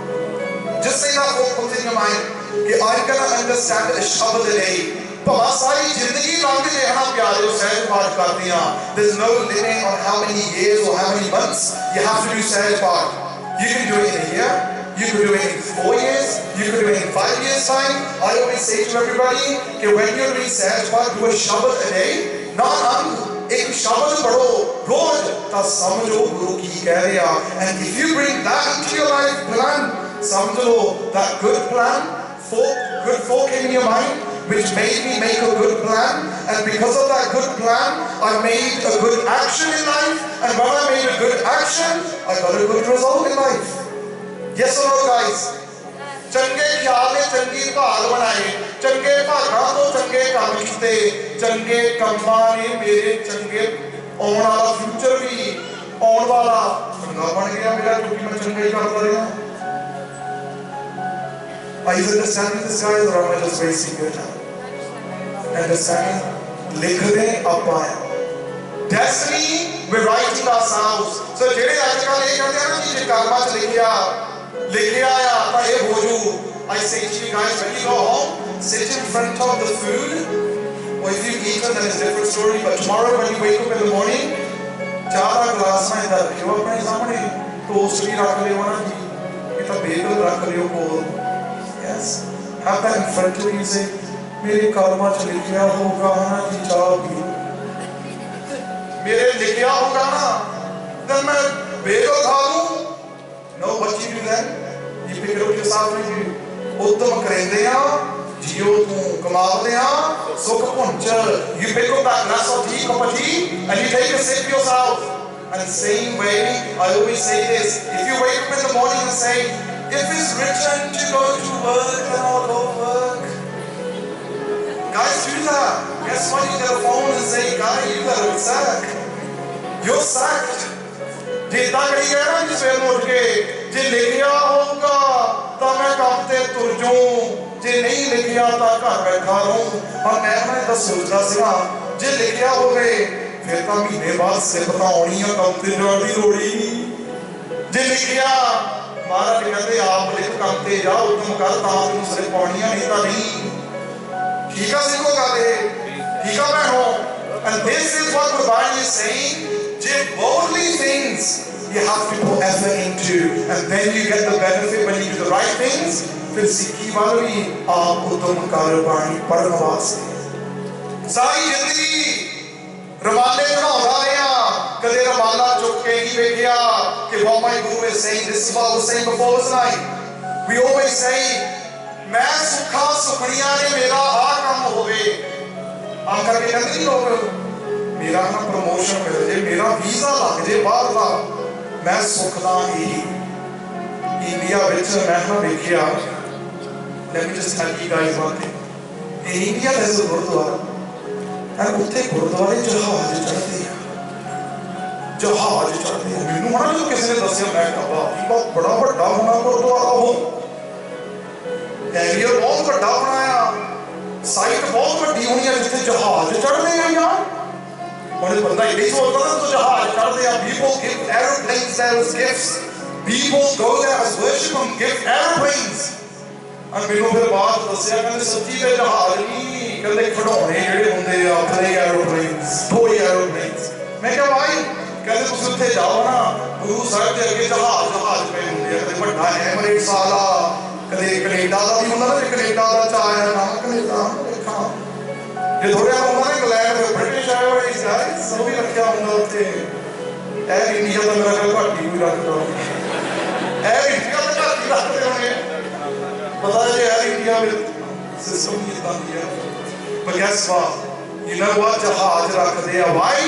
Just say that whole thing in your mind ਕਿ I'm gonna understand a ਸ਼ਬਦ ਨਹੀਂ, ਭਾਵੇਂ ਸਾਰੀ ਜ਼ਿੰਦਗੀ ਲੰਘ ਜੇ ਹਨਾ ਪਿਆਰਿਓ ਸਹਿਜ ਪਾਠ ਕਰਦੇ ਆ। There's no limit on how many years or how many months you have to do ਸਹਿਜ ਪਾਠ. You can do it in a year, you can do it in 4 years, you can do it in 5 years time. I always say to everybody कि when you're doing ਸਹਿਜ ਪਾਠ, do a ਸ਼ਬਦ a day, not another. एक शब्द पढ़ो रोज, तो समझो गुरु की कह रहा। And if you bring that into your life plan, समझ लो that good plan, good thought came in your mind, which made me make a good plan, and because of that good plan, I made a good action in life, and when I made a good action, I got a good result in life. Yes or no, guys? ਚੰਗੇ ਖਿਆਲ ਨੇ ਚੰਗੀ ਭਾਗ ਬਣਾਏ, ਚੰਗੇ ਭਾਗਾਂ ਤੋਂ ਚੰਗੇ ਕੰਮ ਕੀਤੇ, ਚੰਗੇ ਕੰਮਾਂ ਨੇ ਮੇਰੇ ਚੰਗੇ ਆਉਣ ਵਾਲਾ ਫਿਊਚਰ ਵੀ ਆਉਣ ਵਾਲਾ ਚੰਗਾ ਬਣ ਗਿਆ ਮੇਰਾ, ਕਿਉਂਕਿ ਮੈਂ ਚੰਗਾ ਹੀ ਕਰਦਾ ਰਿਹਾ। Are you understanding this guys, or am I just wasting your time? Understanding? ਲਿਖਦੇ ਆਪਾਂ destiny we're writing ourselves. So ਜਿਹੜੇ ਅੱਜ ਕੱਲ੍ਹ ਇਹ ਕਹਿੰਦੇ ਆ ਨਾ ਕਿ ਜੇ ਕਰਮਾਂ 'ਚ ਲਿਖਿਆ ਆ ਤਾਂ ਇਹ ਹੋ ਜੂ। I say to you guys, when you go home, sit in front of the food, or if you've eaten, then it's a different story, but tomorrow when you wake up in the morning, ਚਾਹ ਦਾ glass ਨਾ ਇੱਦਾਂ ਰੱਖਿਓ ਆਪਣੇ ਸਾਹਮਣੇ, toast ਵੀ ਰੱਖ ਲਿਓ ਨਾ ਜੀ, ਇਹ ਤਾਂ ਬੇਗਲ ਰੱਖ ਲਿਓ ਕੋਲ। Yes, have that in front of you, say, ਮੇਰੇ ਕਰਮਾਂ 'ਚ ਲਿਖਿਆ ਹੋਊਗਾ ਨਾ ਜੀ ਚਾਹ ਪੀਓ, ਮੇਰੇ ਲਿਖਿਆ ਹੋਊਗਾ ਨਾ, then ਮੈਂ ਬੇਗਲ ਖਾ ਲੂੰ। No, what you do then? You pick it up yourself and you ਉੱਤਮ ਕਰਿੰਦੇ ਆ, ਜੀਓ ਤੂੰ ਕਮਾਉਂਦੇ ਆ, ਸੁੱਖ ਪੁੰਚ। You pick up that glass of tea, cup of tea, and you take a sip yourself. And the same way, I always say this, if you wake up in the morning and say, if it's written to go to work, then I'll go work. Guys, do that. Guess what? You get a phone and say, guy, you gotta be sacked. You're sacked. ਜੇ ਇਦਾਂ ਕਰੀ ਗਏ ਨਾ ਜੀ ਸਵੇਰ ਨੂੰ ਉੱਠ ਕੇ, ਜੇ ਲਿਖਿਆ ਹੋਊਗਾ ਤਾਂ ਮੈਂ ਕੰਮ ਤੇ ਤੁਰ ਜਾਊਂ, ਜੇ ਨਹੀਂ ਲਿਖਿਆ ਤਾਂ ਘਰ ਬੈਠਾ ਰਹੂੰ। ਪਰ ਮੈਂ ਤਾਂ ਸੋਚਦਾ ਸੀਗਾ ਜੇ ਲਿਖਿਆ ਹੋਵੇ ਫਿਰ ਤਾਂ ਮਹੀਨੇ ਬਾਅਦ ਸਿਰ ਤਾਂ ਆਉਣੀ ਆ, ਕੰਮ ਤੇ ਜਾਣ ਦੀ ਲੋੜ ਹੀ ਨਹੀਂ। ਜੇ ਲਿਖਿਆ ਮਹਾਰਾਜ ਕਹਿੰਦੇ ਆਪ ਲਿਖ ਕੰਮ ਤੇ ਜਾ, ਉੱਦਮ ਕਰ ਤਾਂ ਤੈਨੂੰ ਸਿਰ ਪਾਉਣੀਆਂ, ਨਹੀਂ ਤਾਂ ਨਹੀਂ। ਠੀਕ ਆ ਸਿੰਘੋ ਗੱਲ ਇਹ, ਠੀਕ ਆ ਭੈਣੋ? And this is what Gurbani is saying. Worldly things you have to put effort into, and then you get the benefit when you do the right things. फिर सिक्खी वालों भी आप उद्दम गुरबाणी पढ़ने वास्ते सारी जिंदगी रवाले बनाता रहा, कदे रवाला चुक के नहीं देखा कि what my guru is saying. This is what I was saying before tonight. We always say मैं सुखा सुखड़िया ने मेरा आ काम होवे, आम करके कहते नहीं लोग मेरा ना प्रमोशन मिल जाए, मेरा वीजा लग जाए बाहर का, मैं सुखदा ही। इंडिया विच मैं ना देखिया, let me just tell you guys one thing. In India there is a gurdwara, and उत्थे गुरुद्वारे जहाज चढ़ते हैं, जहाज चढ़ते हैं। मैनू ना जो किसी ने दसिया, मैं कहा बहुत बड़ा बड़ा होना गुरुद्वारा, हो एरिया बहुत बड़ा बनाया, साइट बहुत बड़ी होनी है जिथे जहाज चढ़ते हैं यार। और बंदा ये सोचता ना तो जहाज चढ़ते हैं। People give aeroplanes as gifts. People go there as worship and give aeroplanes. और मैनू फिर बात दसिया, कहते सच्ची ते जहाज नहीं, कहते खिडौने ਜਿਹੜੇ ਹੁੰਦੇ ਆ ਆਪਣੇ एरोप्लेन्स, toy एरोप्लेन्स। मैं क्या भाई, कहते तुम उत्थे जाओ ना, गुरु साहब के अगे जहाज पे ਹੁੰਦੇ ਆ, कदे ਵੱਡਾ एमिरेट्स वाला, कदे कनेडा ਦਾ ਵੀ ਹੁੰਦਾ ਨਾ, कनेडा ਦਾ ਚਾਇਆ ਨਾ कनेडा देखा, ਜੇ ਥੋੜ੍ਹਾ ਹੁੰਦਾ ਨਾ ਇੰਗਲੈਂਡ ਦੇ ਬ੍ਰਿਟਿਸ਼ 에ਅਰਵੇਜ਼ ਗਾਇਸ ਉਹ ਵੀ ਰੱਖਿਆ ਹੁੰਦਾ ਉੱਥੇ। ਇਹ ਇੰਡੀਆ ਦਾ ਮੇਰਾ ਘੱਟ ਹੀ ਰੱਖਦਾ, ਇਹ ਇੰਡੀਆ ਦਾ ਘੱਟ ਹੀ ਰੱਖਦਾ। पता है यार इंडिया में सिस्टम ही इतना दिया। But guess what? You know what? जहाज रखते हैं भाई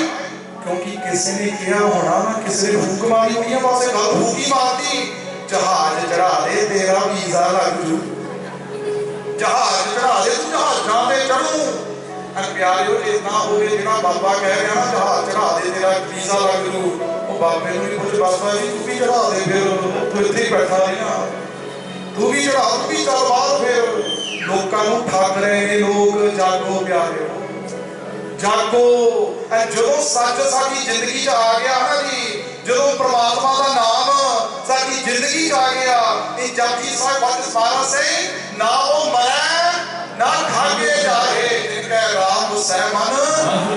क्योंकि किसी ने किया होना ना, किसी ने फूक मारी हुई है, बस एक फूकी मारती, जहाज चढ़ा दे, तेरा वीजा लग जू, जहाज चढ़ा दे, तू जहाज़ां ते चढ़ू। प्यारे इतना हो गए जिना बाबा कह रहा ना जहाज चढ़ा दे तेरा वीजा लग जू, वो बाबे नूं नहीं कुछ बाबा जी तू भी चढ़ा दे, फिर तू इत्थे ही बैठा रही ना, तू भी चढ़ा, तू भी चल बाहर। फिर लोकां नूं ठग रहे ने लोग। जागो प्यारे, जागो। जो सच साडी जिंदगी च आ गया ना जी, जो परमात्मा का नाम साडी जिंदगी च आ गया, ये जपजी साहिब वत सारा से ना वो मरै ना ठागे जाए, जिनका राम हुसैन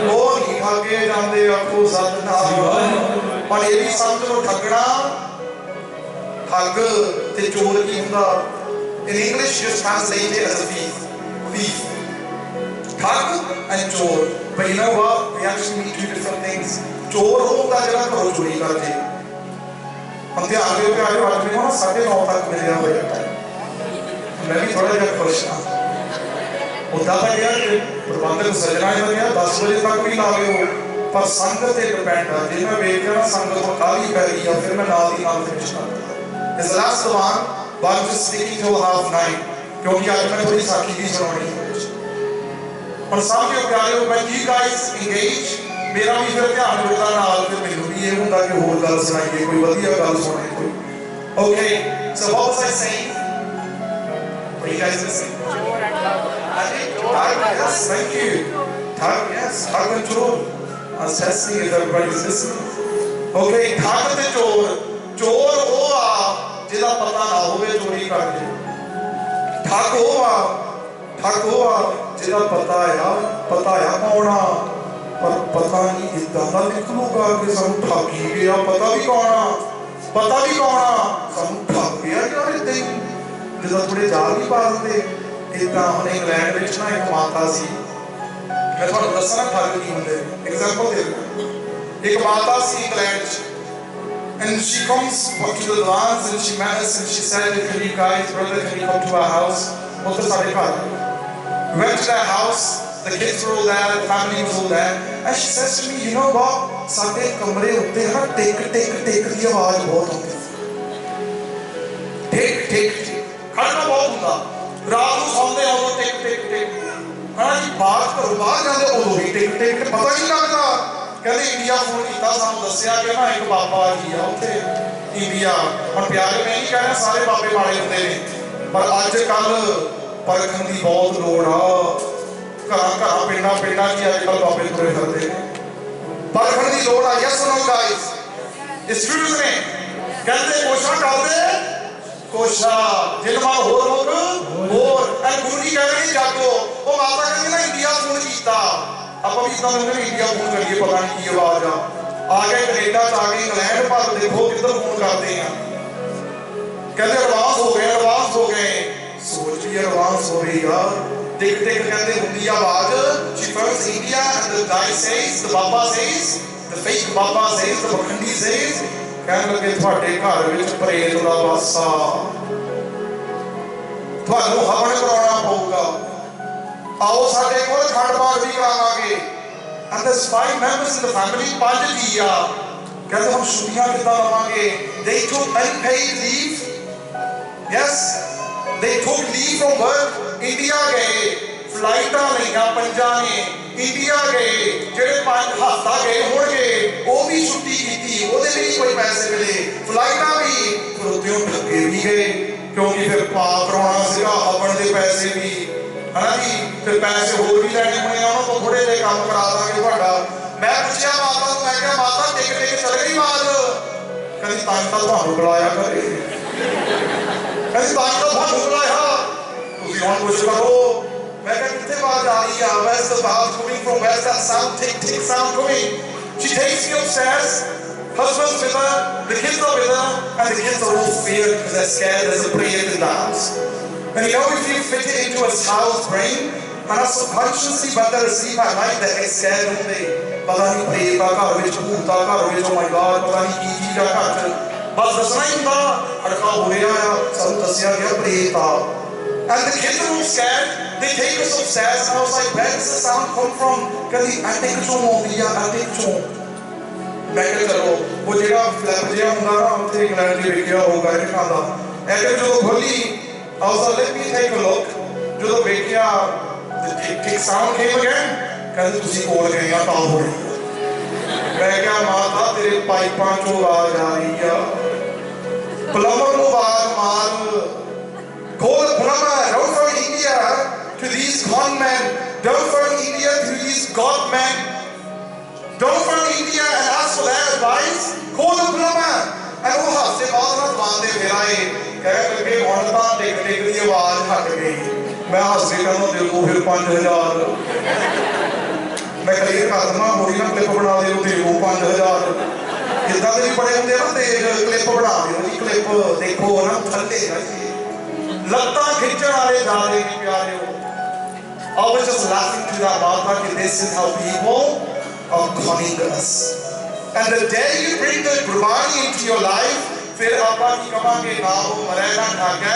वो नहीं ठागे जाते। आखो सतनाम। पर ये भी समझ लो ठगना, ठग ते चोर की हुंदा। In English just translated as a thief, thief, ठग and चोर। But you know what? We actually mean two different things. चोर होता जरा घरों चोरी कर दे। हम ध्यान दे के आगे बात में ना 9:30 तक मिल हो जाता है। मैं भी थोड़ा जरा खुश था। उदा तक यार प्रबंधक सजना है 10 बजे तक भी ला गए हो, पर संगत ते डिपेंड है। जे मैं वेख रहा संगत को काली पै गई है, फिर मैं नाल दी नाल फिनिश करता। इस last one but just sticking till 9:30 क्योंकि आज मैं थोड़ी साखी भी सुनानी है। और सामने प्यारे हो, when you guys engage, मेरा भी फिर ध्यान होता नाल, फिर मैनूं भी ये हुंदा कि होर गल सुनाइए, कोई वधिया गल सुनाइए कोई। Okay, so what was I saying? Were you guys listening? Yes, thank you. Thug, yes, thug and chor. I was testing if everybody's listening. Okay, thug te chor. चोर वो आ जिदा पता ना होवे चोरी कर दे, ठग वो आ जिदा पता है कौन आ, पर पता नहीं इदा का निकलूगा कि सानू ठग ही गया। पता भी कौन आ सानू ठग गया यार। इदां ही जिदा थोड़े जाल भी पा दिंदे। इदां हुण इंग्लैंड विच ना एक माता सी, मैं तुहानू दस्सना ठग की हुंदे। एग्जांपल दे, एक माता सी इंग्लैंड च, and she comes to the lawns and she met us and she said, "Can you guys, brother, can you come to our house?" We went to that house, the kids were all there, the family was all there, and she says to me, "You know what? साडे कमरे उत्ते है ना टिक दी आवाज बहुत आउंदी, टिक खड़का बहुत हुंदा, रात नूं सौंदे उदों टिक हां जी, बाहर जांदे उदों भी टिक पता नहीं लगदा। कहते इंडिया फोन किया, सानू दसिया कि ना एक बाबा जी आ उत्थे इंडिया। और प्यारे मैं नहीं कहना सारे बाबे माड़े होंदे ने, पर अजकल परखण की बहुत लोड़ आ। घर पिंडां च अजकल बाबे तुरे फिरदे ने, परखण की लोड़ आ। Yes no guys, it's true ने। कहते कोशा करदे कोशा जिलमा होर एंड गुरु जी कह रहे जागो। वो माता कहती ना इंडिया फोन किया, आप भी इतना लगे इंडिया फोन करिए, पता नहीं की आवाज आ गए कनेडा च आ गए इंग्लैंड, पर देखो किधर फोन करते हैं। कहते एडवांस हो गए। सोच भी एडवांस हो रही यार। टिक कहते हुंदी आवाज। She first India and the guy says, the baba says, the fake baba says, the pakhandi says, कहने लगे ਤੁਹਾਡੇ घर विच प्रेत दा वासा, ਤੁਹਾਨੂੰ ਹਵਨ ਕਰਾਉਣਾ ਪਊਗਾ। आओ साडे कोल खंड पाठ भी करावांगे। And there's 5 members in the family, 5 जी आ। कहते हम छुट्टियां कितना लवांगे। They took unpaid leave. Yes, they took leave from work. India गए, फ्लाइटां लईयां 5 ने, इंडिया गए। जेड़े 5 हफ्ता गए होणगे वो भी छुट्टी कीती, ओदे भी कोई पैसे मिले, फ्लाइटां भी, फिर उत्ते ठगे भी गए क्योंकि फिर पाप कराउणा सीगा, हवन दे पैसे भी है ना जी, फिर पैसे होर भी लैने होने, उन्होंने तो थोड़े जे काम करा देंगे तुहाडा। मैं पूछया माता नूं, मैं कहा माता टिक चल गई आवाज? कहंदी तां तां तुहानूं बुलाया करे, कहंदी तां तां तुहानूं बुलाया, तुसीं हुण कुछ करो। मैं कहा कित्थे आवाज आ रही है? Where's the sound coming from? Where's that sound tick sound coming? She takes me upstairs, husband's with her, the kids are with her, and the kids are all feared because they're scared there's a prayer in the house. And you know, if you fit it into a child's brain, and subconsciously when they're asleep at night, they get scared, don't they? पता नहीं प्रेत आ घर विच, भूत आ घर विच, oh my God, पता नहीं की चीज़ आ घर च। बस दसना ही हुंदा, खड़का हो रहा है, सानू दस्सिया गया प्रेत आ। And the kids are all scared. They take us upstairs, and I was like, where does the sound come from? Because I think it's on मैं क्या चलो वो जगह फ्लैप जिया होगा ना उसे इंग्लैंड के बिकिया होगा ये खाना ऐसे जो खोली also let me take a look जो तो बिकिया the tick sound came again कहते तुसी कोल गए या ताऊ हो मैं क्या माता तेरे पाइपां चो आवाज आ रही है प्लम्बर को आवाज मार call a plumber don't from India to these con men don't from India to these god men. Don't from India and ask for their advice. Call the plumber. And वो हाथ से बाल ना बांधे फिराए कह करके औरतां टेक दी आवाज हट गई मैं हाथ से कहना दिल को फिर 5000 मैं कलियर कादमा होरी ना क्लिप बना दे दिल को 5000 जिद्दां दे बड़े होंदे ना तेज क्लिप बना दियो जी क्लिप देखो ना थल्ले लत्तां खिंचण वाले जा रहे ने प्यारे I was just laughing to that Martha that this is how people are conning us. And the day you bring the Gurbani into your life, फिर आपा की कमांगे ना हो मरेगा ठाके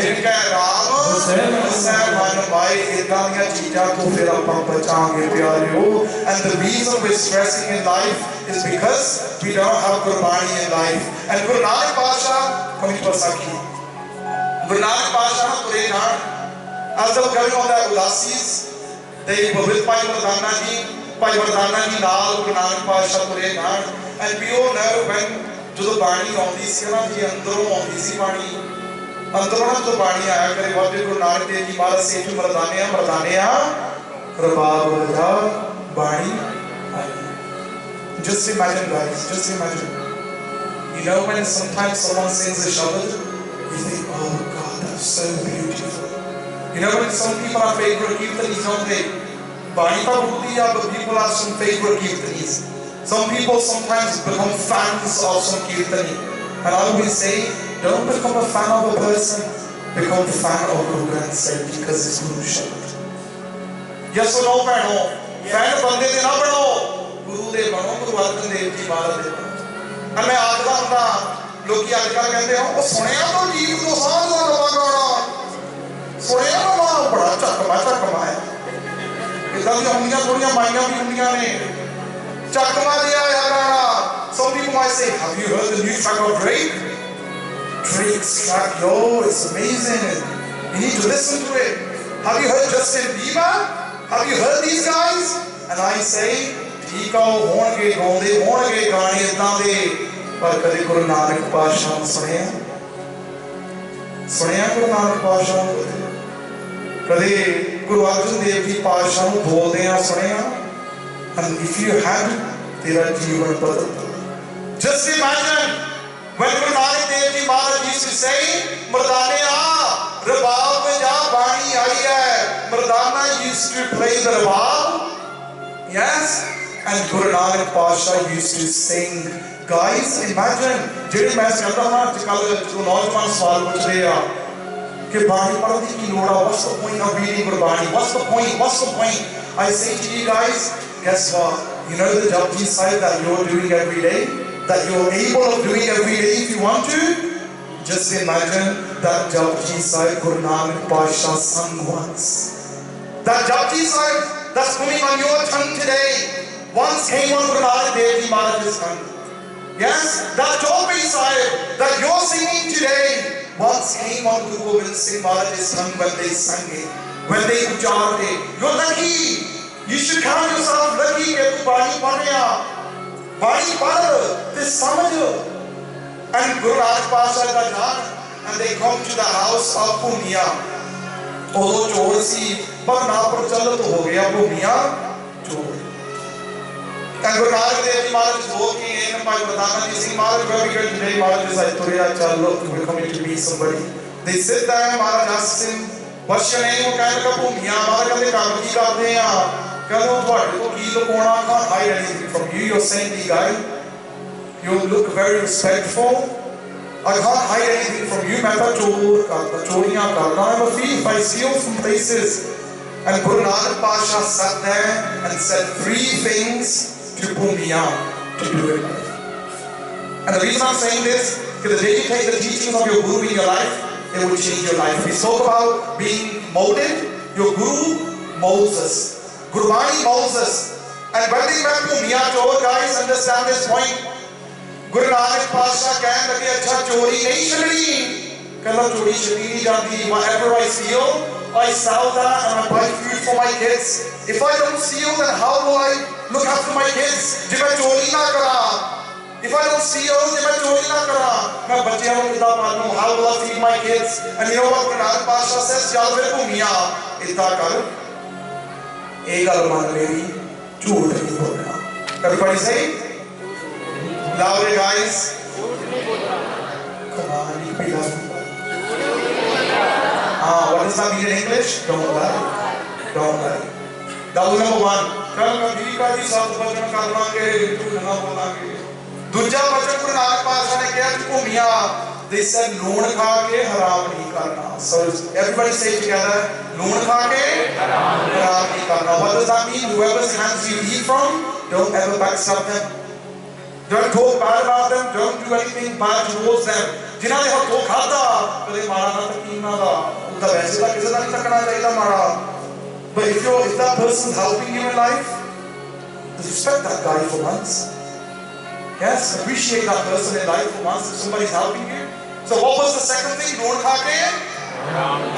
जिनका राम हुसैन मन भाई इतना दिया चीज़ां को फिर आपा बचाएंगे प्यारे हो. And the reason we're stressing in life is because we don't have Gurbani in life. And Guru Nanak Pasha कमी पर सकी Guru Nanak Pasha ना तुरे जान as they were going on their udasis, they were with Bhai Mardana ji naal Guru Nanak Pasha ture naal. And we all know when ਜਦੋਂ ਬਾਣੀ ਆਉਂਦੀ ਸੀ ਨਾ ਜੀ ਅੰਦਰੋਂ ਆਉਂਦੀ ਸੀ ਬਾਣੀ ਅੰਦਰੋਂ ਤੋਂ ਬਾਣੀ ਆਇਆ ਕਰੇ ਬਾਬੇ ਗੁਰੂ ਨਾਨਕ ਦੇਵ ਜੀ ਮਹਾਰਾਜ ਸੇਠ ਮਰਦਾਨਿਆ ਰਬਾਬ ਵਜਾ ਬਾਣੀ ਆਈ. Just imagine guys, just imagine. You know when sometimes someone sings a shabad, you think, oh God, that's so beautiful. You know when some people are favorite kirtanis, don't they? Bani pa bhuti ya, but people have some favorite kirtanis. Some people sometimes become fans of some kirtani. And I always say, don't become a fan of a person, become a fan of Guru Granth Sahib because it's Guru Shabad. Yes or no, bhano? Fan bande de na bano, Guru de bano, Guru Arjan Dev Ji Maharaj de bano. And मैं आजकल हूँगा, लोग की आजकल कहते हैं, वो सुने तो गीत तो साथ साथ लगाना, सुने तो ना बड़ा चकमा है, इधर भी हमनियाँ थोड़ियाँ माइयाँ भी हमनियाँ ने, चकमा दिया यार गाना. Some people might say, have you heard the new track of Drake? Drake's track, yo, it's amazing. You need to listen to it. Have you heard Justin Bieber? Have you heard these guys? And I say, ठीक है वो होंगे गाने इतना दे पर कभी गुरु नानक पातशाह सुने गुरु नानक पातशाह कभी गुरु अर्जन देव जी पातशाह बोलते हैं सुने. And if you had तेरा जीवन बदलता. Just imagine when Guru Nanak Dev Ji Maharaj used to say मर्दाने आ रबाब में जा बाणी आई है. मर्दाना used to play the rabab. Yes. And Guru Nanak Pasha used to sing. Guys, imagine, जिन्हें मैं कहता था कल जो नौजवान सवाल पूछ रहे हैं कि बाणी पढ़ने की लोड़ा, what's the point of reading Gurbani? What's the point? I say to you guys, guess what? You know the Japji side that you're doing every day, that you're able of doing every day if you want to. Just imagine that Japji side Guru Nanak Pasha sung once. That Japji side that's coming on your tongue today. Once came on Guru Nanak Dev Ji Maharaj's tongue. Yes, that Jopri Sahib that you're singing today once came on Guru Gobind Singh Maharaj's tongue when they sang it, when they ujared it. You're lucky. You should count yourself lucky that you Bani Padya. Bani Padya, this Samaj. And Guru Nanak Pasha ka jaan, and they come to the house of Punya. Although chor si, but na par chal to ho gaya Punya chor. And Guru Nanak Dev Ji Maharaj spoke in my Pradhana Ji Singh Maharaj, where we get today, Maharaj is like, Turiya chal, look, we're coming to meet somebody. They sit there, Maharaj asks him, what's your name? Kind of Punya. Maharaj कहते काम की करते हैं आप. कहते हो तुम्हारे को की लोग कोना can't hide anything from you. You're saintly guy. You look very respectful. I can't hide anything from you. मैं तो चोरियां करता हूँ. I'm a thief. I steal from places. And Guru Nanak Pasha sat there and said 3 things to Punya to do it. And the reason I'm saying this, because the day you take the teachings of your Guru in your life, it will change your life. We spoke about being molded. Your Guru molds us. Gurbani molds us. And when they went to Mia Chor, guys, understand this point. Guru Nanak Pasha कहने लगे अच्छा चोरी नहीं चलनी. कहना चोरी चलनी नहीं जाती. Whatever I steal, I sell that and I buy food for my kids. If I don't steal, then how do I look after my kids? जब मैं चोरी ना करा. If I don't steal, जब मैं चोरी ना करा, मैं बच्चों को कितना मालूम? How will I feed my kids? And you know what Guru Nanak Pasha says? चल फिर घूमिया इतना कर. एक गल मान मेरी झूठ नहीं बोलना. Everybody say louder, guys. Come on, you be loud. What does that mean in English? Don't lie. Don't lie. That was number one. कल मैं भी का जी साथ बचन कर लांगे, झूठ ना बोलांगे. दूसरा बचन Guru Nanak Pasha ने किया घूमिया. They said लूण खा के हराम नहीं करना. So everybody say together, लूण खा के हराम नहीं करना. What does that mean? Whoever's hands you eat from, don't ever backstab them. Don't talk bad about them. Don't do anything bad towards them. जिन्हों ने हाथों खाता, कदे मारा ना तकीन ना दा. उनका वैसे तो किसी का नहीं तकना चाहिए मारा. But if that person helping you in life, respect that guy for once. Yes, appreciate that person in life for once if somebody's helping you. So what was the second thing? Don't khake.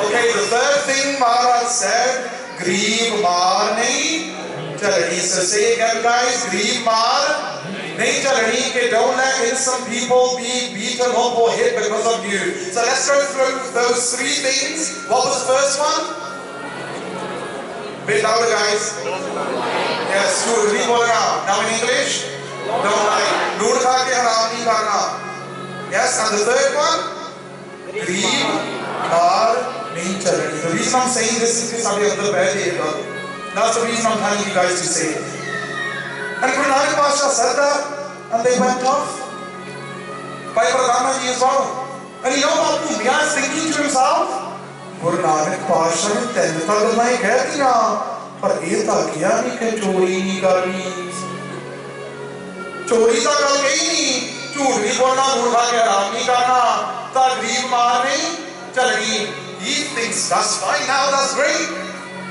Okay, the third thing Maharaj said, Greeb maar nahi chalani. So say again, guys, Greeb maar nahi chalani. Okay, don't let innocent people be beaten up or hit because of you. So let's go through those three things. What was the first one? Bit louder, guys. Yes, good. Read all around. Now in English. Don't lie. Loot kha ke haram nahi karna. Yes, and the third one, greed maar nahi chalani. The reason I'm saying this is because we have the bad area. That's the reason I'm telling you guys to say it. And Guru Nanak Pasha said that, and they went off. Bhai Pradhana ji as well. And you know what Bhumia is thinking to himself? Guru Nanak Pasha ne ten tak gallain keh diya, par ye tak kiya nahi ke chori nahi karni. चोरी तो गल कही नहीं, झूठ नहीं बोलना, लूट खा के हराम नहीं करना, तो गरीब मार नहीं चलनी. He thinks that's fine now, that's great.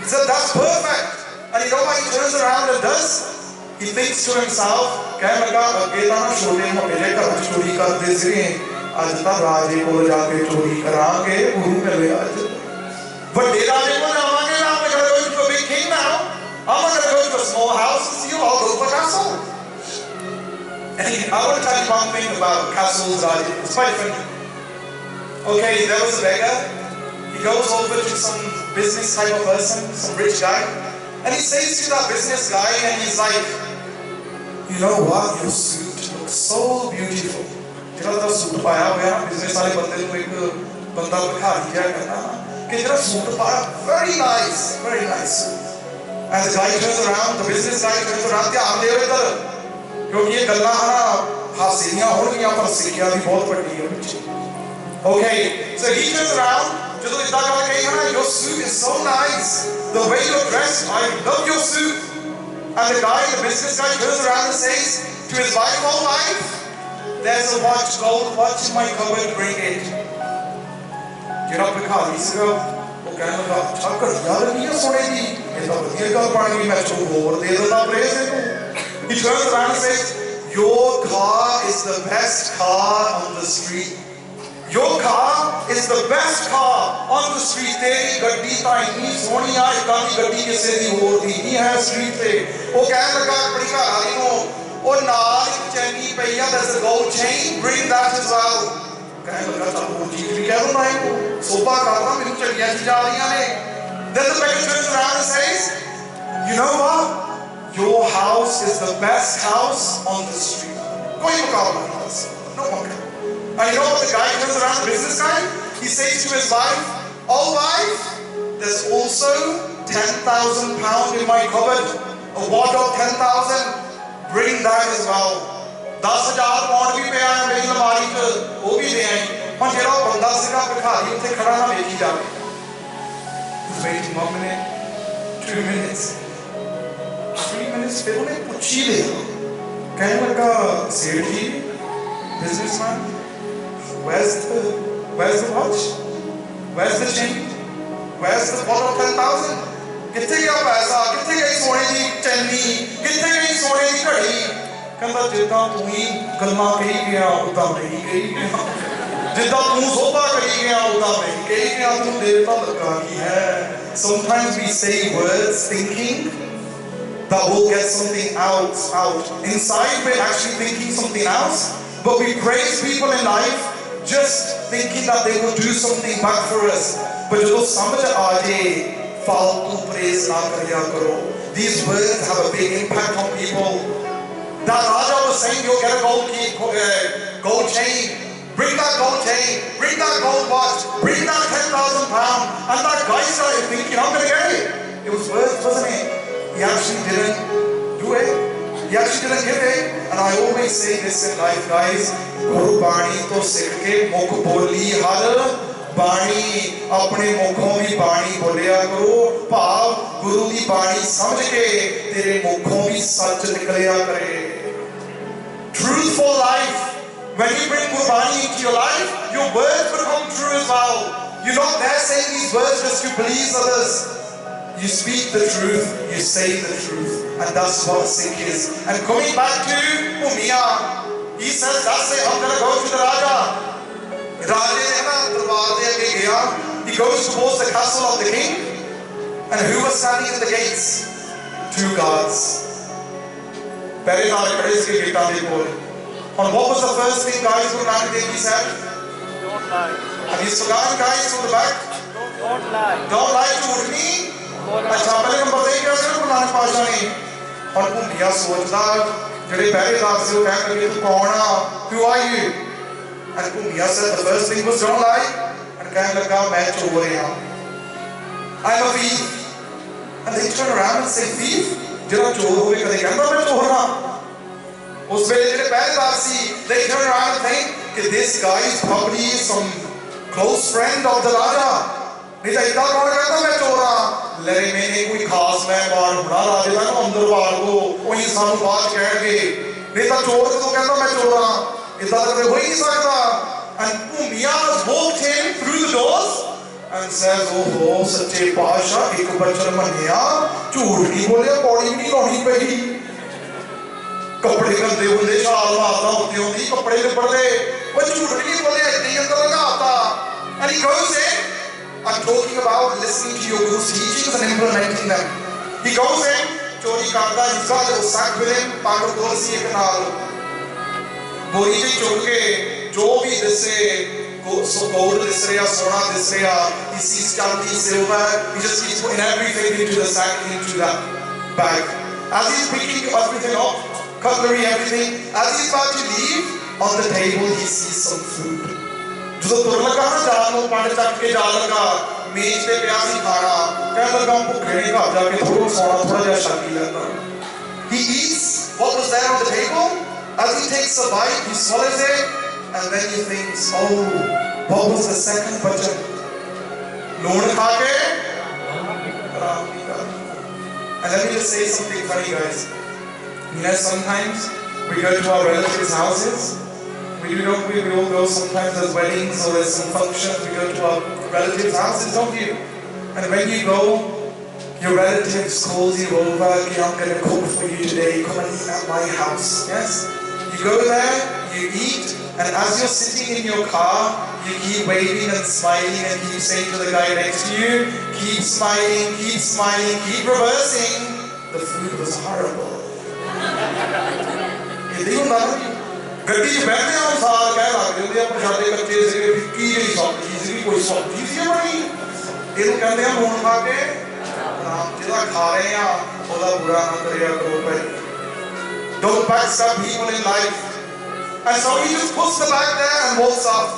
He said that's perfect. And you know what he turns around and does? He thinks to himself, कहने लगा अगे तो ना छोटे मोटे घर चोरी करते थे, आज तो राजे को जाके चोरी करांगे, गुरु मिले आज. बड़े राजे को जावांगे ना, I'm gonna go to a big king now. I'm not gonna go to a small house and see you all go to a castle. And I want to tell you one thing about castles. It's quite funny. Okay, there was a beggar. He goes over to some business type of person, some rich guy, and he says to that business guy, and he's like, you know what, your suit looks so beautiful. Jira da suit paya hoya na business wale bande ko ek banda दिखा दिया करना कि जरा suit paya, very nice suit. And the guy turns around, the business guy turns around, ध्यान दे इधर. क्योंकि ये गल्ला हना हासिलियां हो गई पर सिक्कियां भी बहुत बड़ी है पीछे. Okay, so he turns around. जो तो इतना कहा कहीं हना, your suit is so nice. The way you're dressed, I love your suit. And the guy, the business guy, turns around and says to his wife, "Oh wife, there's a watch, gold watch in my cupboard. Bring it." You know, because he's go. वो कहने लगा, "अच्छा यार नहीं है सोने दी. ये तो ये कल पानी में चुप हो दे दो ना प्रेस है." He turns around and says, your car is the best car on the street. Your car is the best car on the street. तेरी गड्डी तो इतनी सोनी है, इतनी गड्डी किसे दी होती नहीं है street पे. वो कहने लगा अपनी घरवाली को, वो नाल चैनी पईया, there's a gold chain, bring that as well. कहने लगा चल वो चीज भी कह दो भाई को, सोपा करना मेरे चढ़ियां सी जा रही हैं. Then the beggar turns around and says, you know what? Your house is the best house on the street. कोई मुकाबला नहीं कर सकता. No one can. And you know what the guy turns around, the business guy? He says to his wife, "Oh wife, there's also 10,000 pounds in my cupboard. A wad of 10,000. Bring that as well. 10,000 pound भी पिया है मेरी अलमारी पे, वो भी ले आई. पर जेड़ा बंदा सीगा भिखारी उत्थे खड़ा ना देखी जावे. He's waiting 1 minute, 2 minutes. 3 minutes फिर उन्हें पूछी ले कहने लगा सेठ जी businessman where's the watch where's the change? Where's the pot of 10,000? किथे गया पैसा? किथे गई सोने की चैनी? किथे गई सोने की घड़ी? कहता जिदा तू ही गल्लां कही गया उदा मैं ही कही गया, जिदा तू सोभा करी गया उदा मैं ही कही गया, तू देवता लगा ही है. Sometimes we say words thinking that we'll get something out. Inside we're actually thinking something else, but we praise people in life just thinking that they will do something back for us. But जो समझ आ जाए फालतू praise ना करिया करो. These words have a big impact on people. That Raja was saying, you'll get a gold chain. Bring that gold chain. Bring that gold watch. Bring that 10,000 pound. And that guy started thinking, I'm going to get it. It was words, wasn't it? He actually didn't do it. He actually didn't give it. And I always say this in life, guys. Guru Bani to sikh ke mukh boli har बाणी अपने मुखों की बाणी बोलिया करो. भाव गुरु की बाणी समझ के तेरे मुखों की सच निकलिया करे. Truthful life. When you bring Gurbani into your life, your words become true as well. You're not there saying these words just to please others. You speak the truth, you say the truth, and that's what a Sikh is. And coming back to Umia, he says, that's it, I'm going to go to the Raja. He goes towards the castle of the king, and who was standing in the gates? 2 guards. And what was the first thing guys Guru Nanak Dev Ji said? Don't lie. Have you forgotten guys from the back? Don't lie. Don't lie to me. अच्छा पहले number दे क्या sir Guru Nanak पातशाह ने. और भूमिया सोचदा जेडे पहरेदार से वो कह लगे तू कौन आ? Who are you? And Bhumia said the first thing was don't lie. And कहने लगा मैं चोर हूँ. I'm a thief. And they turn around and say thief? जेड़ा चोर होवे कदे कहंदा मैं चोर हां. उस वेले जेडे पहरेदार सी they turn around and think that this guy is probably some close friend of the Raja. नहीं तो इतना कौन कहता मैं चोर हां. लरे मैंने कोई खास मेहमान बना राजे दा अंदर बाहर को वही सानू बात कहणगे. नहीं तो चोर तो कहता मैं चोर हां. इतना तो हो ही नहीं सकता. And Bhumia walked in through the doors and says, oh सच्चे पातशाह एक बचन मन्निया झूठ नहीं बोलिया पौड़ी भी नहीं लानी पई. कपड़े गंदे होंदे छाल मारदा होंदी होंदी कपड़े लिपड़दे वो झूठ भी नहीं बोलिया इतनी अंदर लगाता. And he goes in. I'm talking about listening to your Guru's teachings and implementing them. He goes in, चोरी करदा. He's got a little sack with him. पागल बोल सी एक नाल बोरी जी चुक के जो भी दिसे gold दिस रहा सोना दिस रहा he sees चांदी silver. He just keeps putting everything into the sack, into that bag. As he's picking everything up, cutlery, everything, as he's about to leave, on the table he sees some food. जो तुर लगा ना जान वो पांडे चक के जा लगा मेज पे प्यासी खाना कह लगा भूखे नहीं खा जाके थोड़ा सोना थोड़ा जैसा शाकी लेता. He eats what was there on the table. As he takes a bite, he swallows it, and then he thinks, oh, what was the second bhajan? Loon kha ke haram nahi kar. And let me just say something funny, guys. You know, sometimes we go to our relatives' houses. We all go sometimes there's weddings or there's some functions. We go to our relatives' houses, don't you? And when you go, your relatives calls you over. I'm going to cook for you today. Come and eat at my house. Yes? You go there, you eat, and as you're sitting in your car, you keep waving and smiling and keep saying to the guy next to you, keep smiling, keep reversing. The food was horrible. ਗੱਡੀ 'ਚ ਬੈਠਦੇ ਆ ਸਾਰ ਕਹਿ ਲੱਗਦੇ ਹੁੰਦੇ ਆ ਪ੍ਰਸ਼ਾਦੇ ਕੱਚੇ ਸੀਗੇ ਫਿੱਕੀ ਜਿਹੀ ਸਬਜ਼ੀ ਸੀਗੀ ਕੋਈ ਸਬਜ਼ੀ ਸੀ ਬਣੀ. ਇਹਨੂੰ ਕਹਿੰਦੇ ਆ ਲੂਣ ਖਾ ਕੇ ਆਰਾਮ. ਜਿਹੜਾ ਖਾ ਰਹੇ ਆ ਉਹਦਾ ਬੁਰਾ ਨਾ ਕਰਿਆ ਕਰੋ ਭਾਈ. Don't backstab people in life. And so he just puts the bag there and walks off.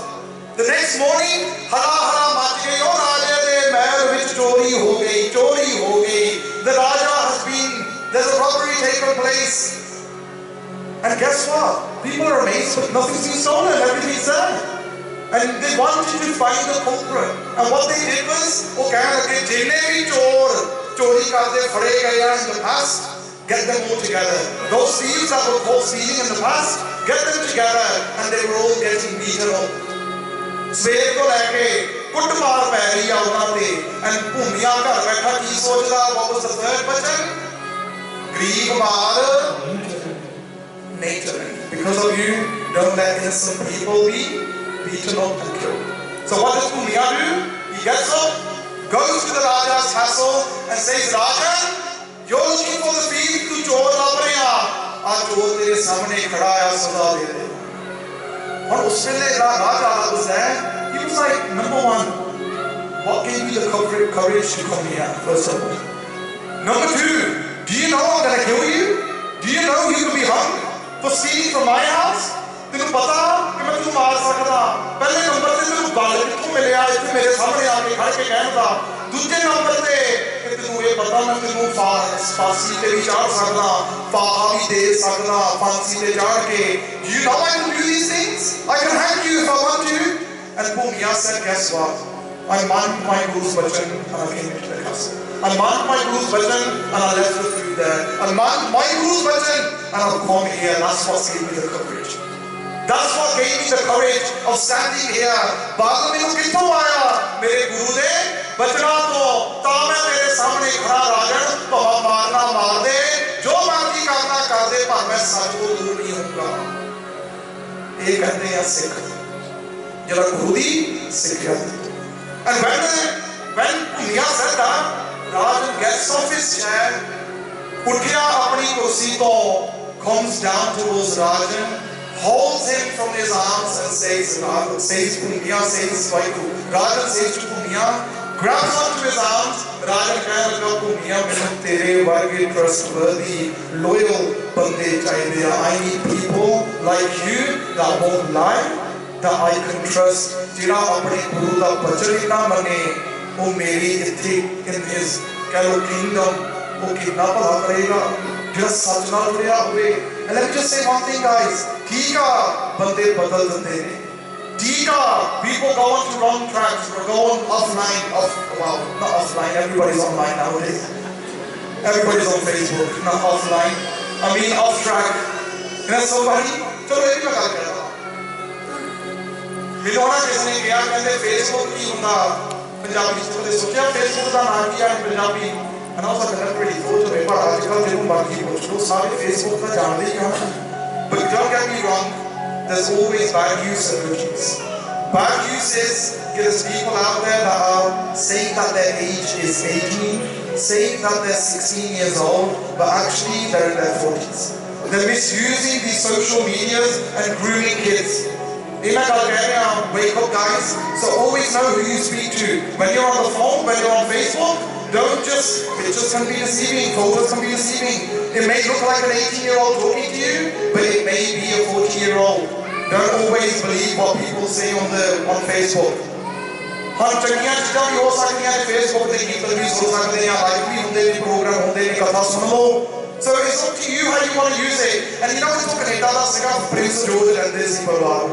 The next morning, hala mach gayi. Oh Raja de mahal vich chori ho gayi, chori ho gayi. The Raja has been, there's a robbery taken place. And guess what? People are amazed, but nothing's been stolen. Everything's there. And they wanted to find the culprit. And what they did was, okay, jine bhi chori karde phade gaye in the past, get them all together. Those thieves that were caught stealing in the past, get them together. And they were all getting beaten up. Sver ko leke कुटमार पै रही है उन्होंने and भूमिया घर बैठा की सोचता what was the third बचन गरीब मार नहीं चलेंगे because of you don't let innocent people be beaten up and killed. So what does Bhumia do? He gets up, goes to the Raja's castle and says, Rajan, you're looking for the thief to chor lab rahe ha aaj chor tere samne khada hai saza de de. And us vele Raja was there. He was like, number one, what gave you the courage to come here first of all? Number two, do you know I'm gonna kill you? Do you know you could be hung for stealing from my house? तेनू पता कि मैं तुझे मार सकता पहले number ते तेनू गल कित्थों मिलिया इत्थे मेरे सामने आके खड़ के कहण दा दूजे नंबर ते कि तेनू ये पता मैं तेनू फांसी ते भी चढ़ सकदा फाहा भी दे सकदा फांसी ते चढ़ के you know I can do these things I can hang you if I want to and Bhumia said guess what I mind my Guru's vachan and I came into the castle I mind my Guru's vachan and I left the food there I mind my Guru's vachan and I've come here and that's what gave me the courage. That's what gave me the courage of standing here. बात मैंने कित्थों आया मेरे गुरु दे बचना तो तामे तेरे सामने खड़ा राजन भावा मारना मार दे जो मर्जी करना कर दे पर मैं सच को दूर नहीं होऊंगा ये कहते हैं सिख जरा गुरु दी सिक्ख्या and when Bhumia said that Rajan gets off his chair उठ गया अपनी कुर्सी तो comes down towards Rajan holds him from his arms and says Bhumia says Rajan says to Bhumia grabs onto his arms Rajan कहने लगा Bhumia मैंने तेरे वर्गे trustworthy loyal बंदे चाहिए I need people like you that won't lie that I can trust जिरा अपने गुरु दा बचन ही ना मने वो मेरी इत्थे in his कह लो kingdom वो कितना भला करेगा जिरा सच नाल जुड़िया हुए and let me just say one thing guys ठीक है बंदे बदल देते हैं ठीक है people go on to wrong tracks or go on offline not offline everybody's online nowadays everybody's on Facebook not offline I mean off track you know somebody चलो ये भी मैं गल करता मैंने ना किसने किया कहते Facebook की हुंदा पंजाबी च तो सोचा Facebook का नाम क्या है Punjabi and I was like that really thought to me but आजकल जो बाकी कुछ लोग सारे Facebook का जानते ही हैं but don't get me wrong there's always bad use and good use bad use is there's people out there that are saying that their age is 18 saying that they're 16 years old but actually they're in their 40s they're misusing these social medias and grooming kids wake up guys so always know who you speak to when you're on the phone when you're on Facebook don't just pictures can be deceiving photos can be deceiving it may look like an 18-year-old talking to you but it may be a 40-year-old don't always believe what people say on Facebook हम चंगियां चीज़ां भी हो सकती हैं Facebook पे कीर्तन भी सुन सकते हैं लाइव भी होते हैं प्रोग्राम होते हैं कथा सुन लो so it's up to you how you want to use it and you know it's Canada ਦਾ ਸੀਗਾ ਪ੍ਰਿੰਸ ਜੋਰਜ ਰਹਿੰਦੇ ਸੀ ਪਰਿਵਾਰ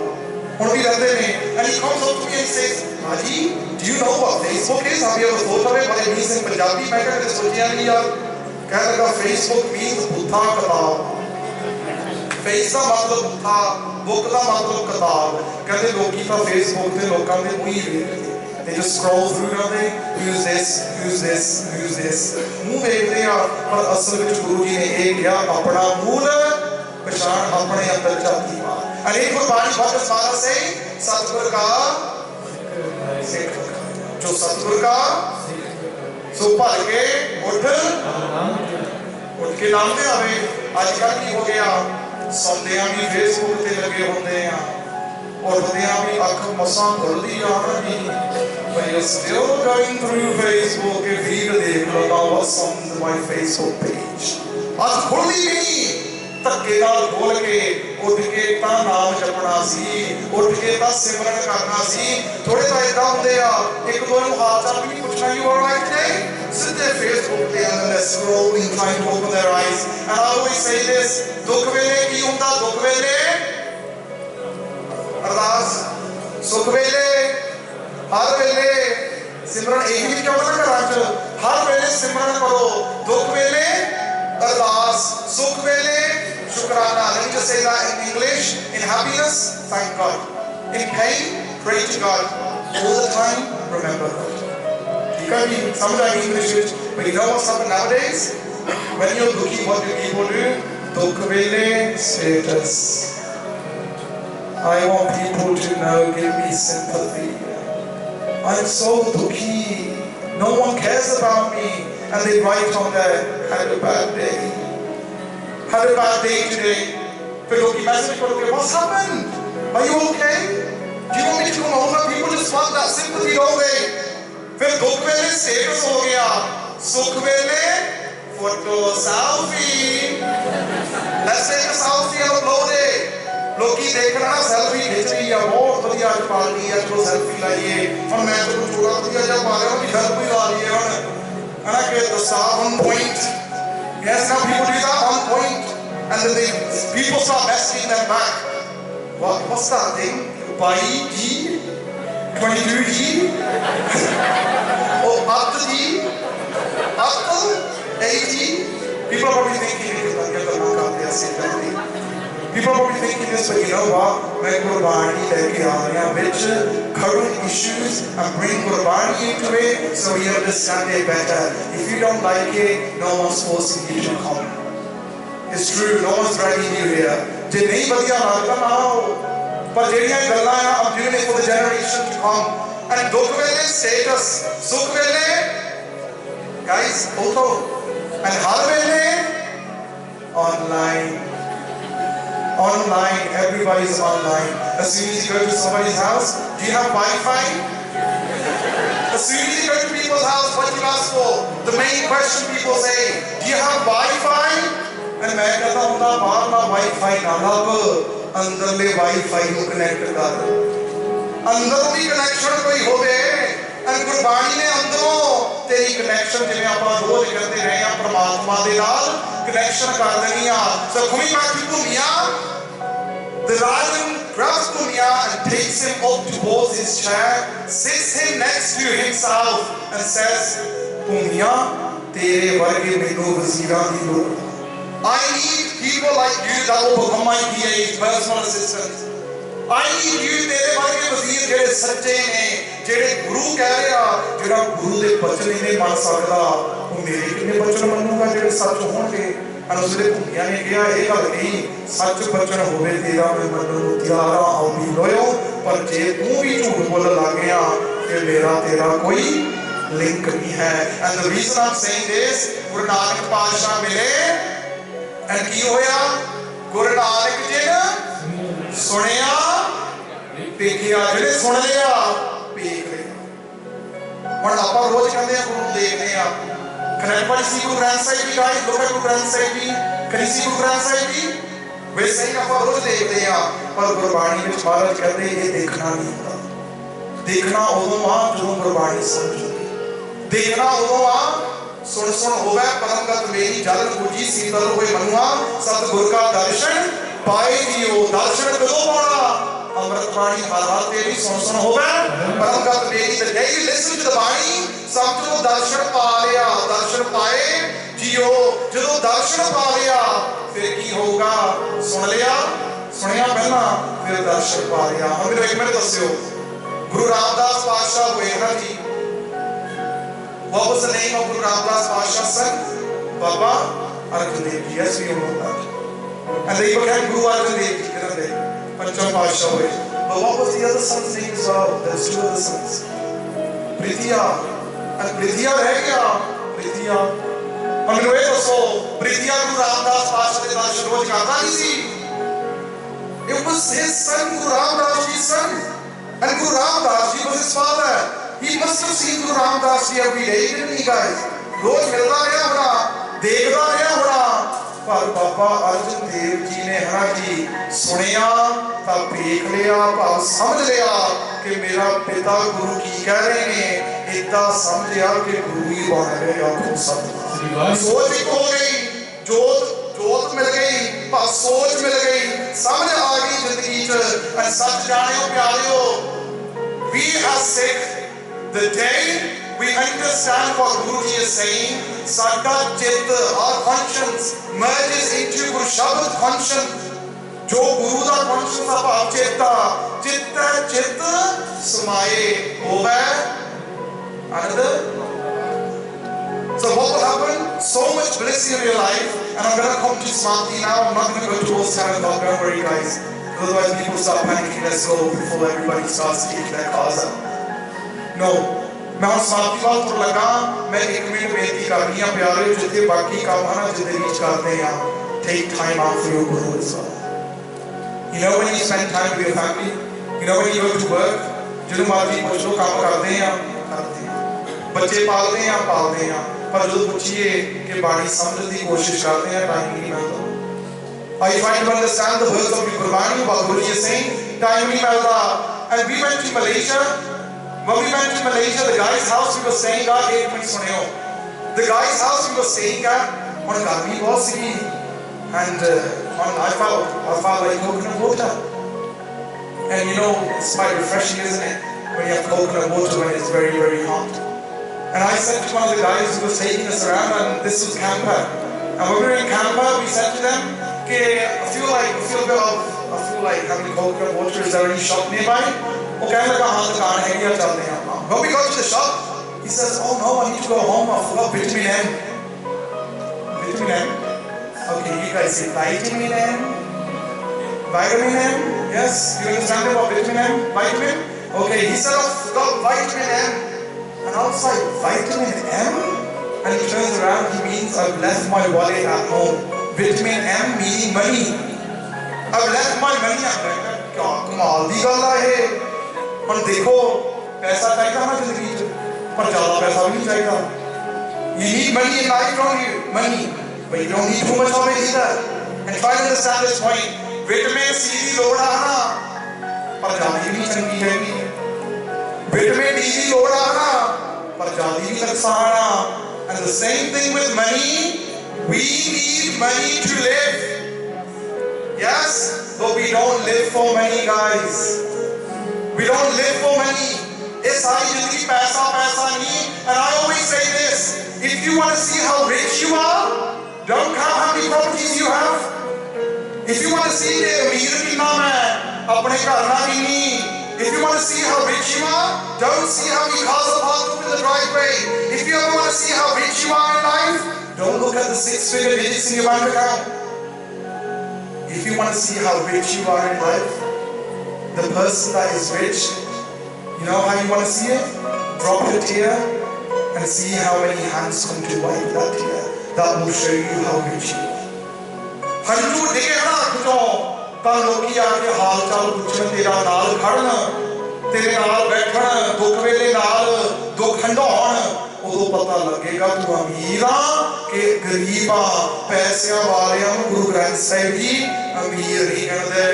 ਹੁਣ ਵੀ ਰਹਿੰਦੇ ਨੇ and he comes up to me and says Haji do you know what Facebook is have you ever thought of it what it means in Punjabi मैं कभी सोचा नहीं यार कहने लगा Facebook means बुद्धा किताब face ਦਾ मतलब बुद्धा book ਦਾ मतलब किताब कहते लोकी ਤਾਂ Facebook ਤੇ ਲੋਕਾਂ ਦੇ ਮੂੰਹ ਹੀ ਵੇਖਦੇ they just scroll through nothing use this ਮੂੰਹ ਵੇਖਦੇ ਆ ਪਰ ਅਸਲ ਵਿੱਚ ਗੁਰੂ ਜੀ ਨੇ ਇਹ ਕਿਹਾ ਆਪਣਾ ਮੂਲ ਪਛਾਣ ਆਪਣੇ ਅੰਦਰ ਝਾਤੀ ਮਾਰ and एक गुरबाणी भक्त सारा से सतगुर का सिख जो सतगुर का सो भर के उठ के नाम दे आवे आजकल की हो गया सौंदियां भी फेसबुक ते लगे होंदे आ और बंदियां भी अख मसां खुलदी जाणगी but you're still going through Facebook if you देख लो now what's on my Facebook page आज खुलदी नहीं ਧੱਕੇ ਨਾਲ ਖੋਲ ਕੇ ਉੱਠ ਕੇ ਤਾਂ ਨਾਮ ਜਪਣਾ ਸੀ ਉੱਠ ਕੇ ਤਾਂ ਸਿਮਰਨ ਕਰਨਾ ਸੀ ਥੋੜੇ ਤਾਂ ਇਦਾਂ ਹੁੰਦੇ ਆ ਇੱਕ ਦੋ ਨੂੰ ਹਾਲ ਚਾਲ ਵੀ ਨਹੀਂ ਪੁੱਛਣਾ you all right today ਸਿੱਧੇ Facebook ਤੇ ਅੰਦਰ scrolling trying to open their eyes and I always say this ਦੁੱਖ ਵੇਲੇ ਕੀ ਹੁੰਦਾ ਦੁੱਖ ਵੇਲੇ ਅਰਦਾਸ ਸੁੱਖ ਵੇਲੇ ਹਰ ਵੇਲੇ ਸਿਮਰਨ ਇਹ ਵੀ ਕਿਉਂ ਨਾ ਘਰਾਂ 'ਚ ਹਰ ਵੇਲੇ ਸਿਮਰਨ ਕਰੋ ਦੁੱਖ ਵੇਲੇ ਅਰਦਾਸ ਸੁੱਖ ਵੇਲੇ Shukrana. Let me just say that in English. In happiness, thank God. In pain, pray to God. All the time, remember that. ठीक है जी, समझ आ गई इंग्लिश में? But you know what's happened nowadays? When you're looking, what do people do? दुख वेले status. I want people to know, give me sympathy. I'm so dukhi. No one cares about me. And they write on there, had a bad day. Had a bad day today. फिर लोग message करोगे, what's happened? Are you okay? Do you want me to come over? People just want that sympathy, don't they? फिर दुख वेले status हो गया. सुख वेले photo selfie. Let's take a selfie and upload it. लोकी देखना ना सेल्फी खींच रही है बहुत बढ़िया पार्टी है जो सेल्फी लाइए और मैं तो कुछ थोड़ा बढ़िया जा पा रहा हूँ कि घर कोई ला लिए है ना कि the star on point. Yes, now people do that on point and then they people start messaging them back. What's that thing? Bhai ji 22 ji or Abd ji Abd 8 ji. People are probably thinking People are probably thinking this, but you know what? When Gurbani leke aa rahe hain which current issues and bring Gurbani into it so we understand it better. If you don't like it, no one's forcing you to come. It's true, no one's dragging you here. Je nahi badhiya lagda na ho. Par jehdiyan gallan hai I'm doing it for the generation to come. And dukh vele status, sukh vele guys photo and har vele online. Online, everybody's online. As soon as you go to somebody's house, do you have Wi-Fi? As soon as you go to people's house, what do you ask for? The main question people say, do you have Wi-Fi? And मैं कहता हूँ ना बाहर ना Wi-Fi ना लब अंदर ले Wi-Fi को connect कर अंदर भी connection कोई हो बे and गुरबानी ने अंदरों तेरी connection जिन्हें आप रोज करते रहे हैं परमात्मा दे नाल connection कर देनी आ. So coming back to Bhumia, the Rajan grabs Bhumia and takes him up towards his chair, sits him next to himself and says, Bhumia, tere varge mainu waziran di lod. I need people like you that will become my PAs, personal assistants. I need you, tere varge wazir jehde sache ne, jehde guru keh raha, jehda guru de bachan nahi man sakda, wo mere kinne bachan mannuga jehde sach honge. And उसने Bhumia ने किया एक गल नहीं सच बचन होवे तेरा मैं मनन नूं तैयार हां भी लोयो पर जे तू भी झूठ बोलण लग गया कि मेरा तेरा कोई लिंक नहीं है. And the reason I'm saying this, Guru Nanak Paatshah मिले and की होया Guru Nanak जी ने सुनिया देखिया जिहड़े सुन लिया देख लिया. हुण आपां रोज कहंदे आ गुरु देखदे आ. Can everybody see Guru Granth Sahib Ji, guys? Look at Guru Granth Sahib Ji. Can you see Guru Granth Sahib Ji? वे सही ਆਪਾਂ रोज देखते हैं पर गुरबाणी ਵਿੱਚ ਮਹਾਰਾਜ ਕਹਿੰਦੇ ਇਹ ਦੇਖਣਾ ਨਹੀਂ ਹੁੰਦਾ. ਦੇਖਣਾ ਉਦੋਂ ਆ ਜਦੋਂ ਗੁਰਬਾਣੀ ਸਮਝੋ. ਦੇਖਣਾ ਉਦੋਂ ਆ ਸੁਣ ਹੋਵੇ ਪਰਮਗਤ ਮੇਰੀ ਜਲ ਗੁਜੀ ਸੀਤਲ ਹੋਏ ਮਨੁਆ ਸਤਿਗੁਰ का दर्शन पाए जियो. दर्शन कदों पाना? अमृत बाणी हर हर तेरी सुन होवे परमगत मेरी the day you listen to the बाणी समझो दर्शन पा लिया. दर्शन पाए जियो. ਜਦੋਂ दर्शन पा लिया फिर की होगा? सुन लिया सुनिया पहला फिर दर्शन पा लिया. हम मेरे एक मिनट दस्यो गुरु रामदास पातशाह होए ना जी. What was the name of Guru Ramdas Pasha's son? Baba Arjan Dev Ji. Yes, we all know that. And they became Guru Arjan Dev Ji, didn't they? Pancham Pasha hoye. But what was the other son's name as well? There's two other sons. Prithia. And Prithia reh gaya. Prithia. And mainu eh dasso, Prithia Guru Ramdas Pasha de darshan roj karta nahi si. It was his son, Guru Ramdas Ji's son. And Guru Ramdas Ji was his father. He must have seen Guru Ramdas Ji every day, didn't he, guys? रोज मिलता रहा होना, देखता रहा होना. पर बाबा अर्जन देव जी ने है ना जी सुनिया, तब देख लिया, भाव समझ लिया कि मेरा पिता गुरु की कह रहे हैं. इतना समझिया कि गुरु ही बन गए. आपको सब सोच एक हो गई, जोत मिल गई, भाव सोच मिल गई, समझ आ गई जिंदगी च. सच जानियो प्यारियो, we are sick. The day we understand what Guruji is saying, Sada Chitta, our conscience, merges into Guru Shabad conscience. Jo Guru da conscience of our Chitta, Chitta Chitta Samaye Hove another. So what will happen? So much bliss in your life, and I'm going to come to Smarty now. I'm not going to go towards 10 o'clock, don't worry guys. Otherwise people start panicking, let's go before everybody starts taking their cars out. No. मैं उस साथी वाल पर लगा, मैं एक minute बेनती करनी है प्यारे जितने बाकी काम है ना जितने रीच करते हैं take time out for your guru as well. You know when you spend time with your family, you know when you go to work, जो मार्जी कुछ लोग काम करते हैं बच्चे पालते हैं पर जो पूछिए कि बाड़ी समझने की कोशिश करते हैं टाइम नहीं मिलता. I try to understand the words of your Quran, what Guru is saying, time नहीं मिलता. And we went to Malaysia. When we went to Malaysia, the guy's house we were staying at, एक minute सुनियो. The guy's house we were staying at, on गर्मी बहुत सी, and I felt like coconut water. And you know, it's quite refreshing, isn't it? When you have coconut water when it's very, very hot. And I said to one of the guys who was taking us around, and this was Camper. And when we were in Camper, we said to them, okay, I feel like having coconut water. Is there any shop nearby? Okay, when we got to the shop, he says, oh no, I need to go home. I forgot vitamin M. Vitamin M? Okay, you guys say vitamin M? Vitamin M? Yes, you understand about vitamin M? Vitamin? Okay, he said, I forgot vitamin M. And I was like, vitamin M? And he turns around, he means I've left my wallet at home. Vitamin M meaning money. I've left my money at home. कमाल दी गल है पर देखो पैसा चाहिए ना जिंदगी च पर ज़्यादा पैसा भी नहीं चाहिए. You need money in life, don't you? Money, but you don't need too much of it either. And try to understand this point. Vitamin C की लोड़ है ना पर ज़्यादा भी नहीं चंगी है. Vitamin D की लोड़ है ना पर ज़्यादा भी नुकसान है. And the same thing with money. We need money to live. Yes, but we don't live for money, guys. We don't live for money. It's सारी जिंदगी पैसा नहीं. And I always say this: if you want to see how rich you are, don't count how many properties you have. If you want to see the अमीर कितना मैं अपने घर ना नहीं. If you want to see how rich you are, don't see how many cars are parked up in the driveway. If you ever want to see how rich you are in life, don't look at the 6-figure digits in your bank account. If you want to see how rich you are in life, the person that is rich, you know how you want to see it? Drop a tear and see how many hands come to wipe that tear. That will show you how rich you are. हंजू देखे ना कुछों कल लोगी आके हाल चाल पूछने तेरा नाल खड़न तेरे नाल बैठन दुख वेले नाल दुख हंडौन उदों पता लगेगा तू अमीर आ कि गरीब आ. पैसियां वालियां नूं गुरु ग्रंथ साहिब जी अमीर नहीं कहते.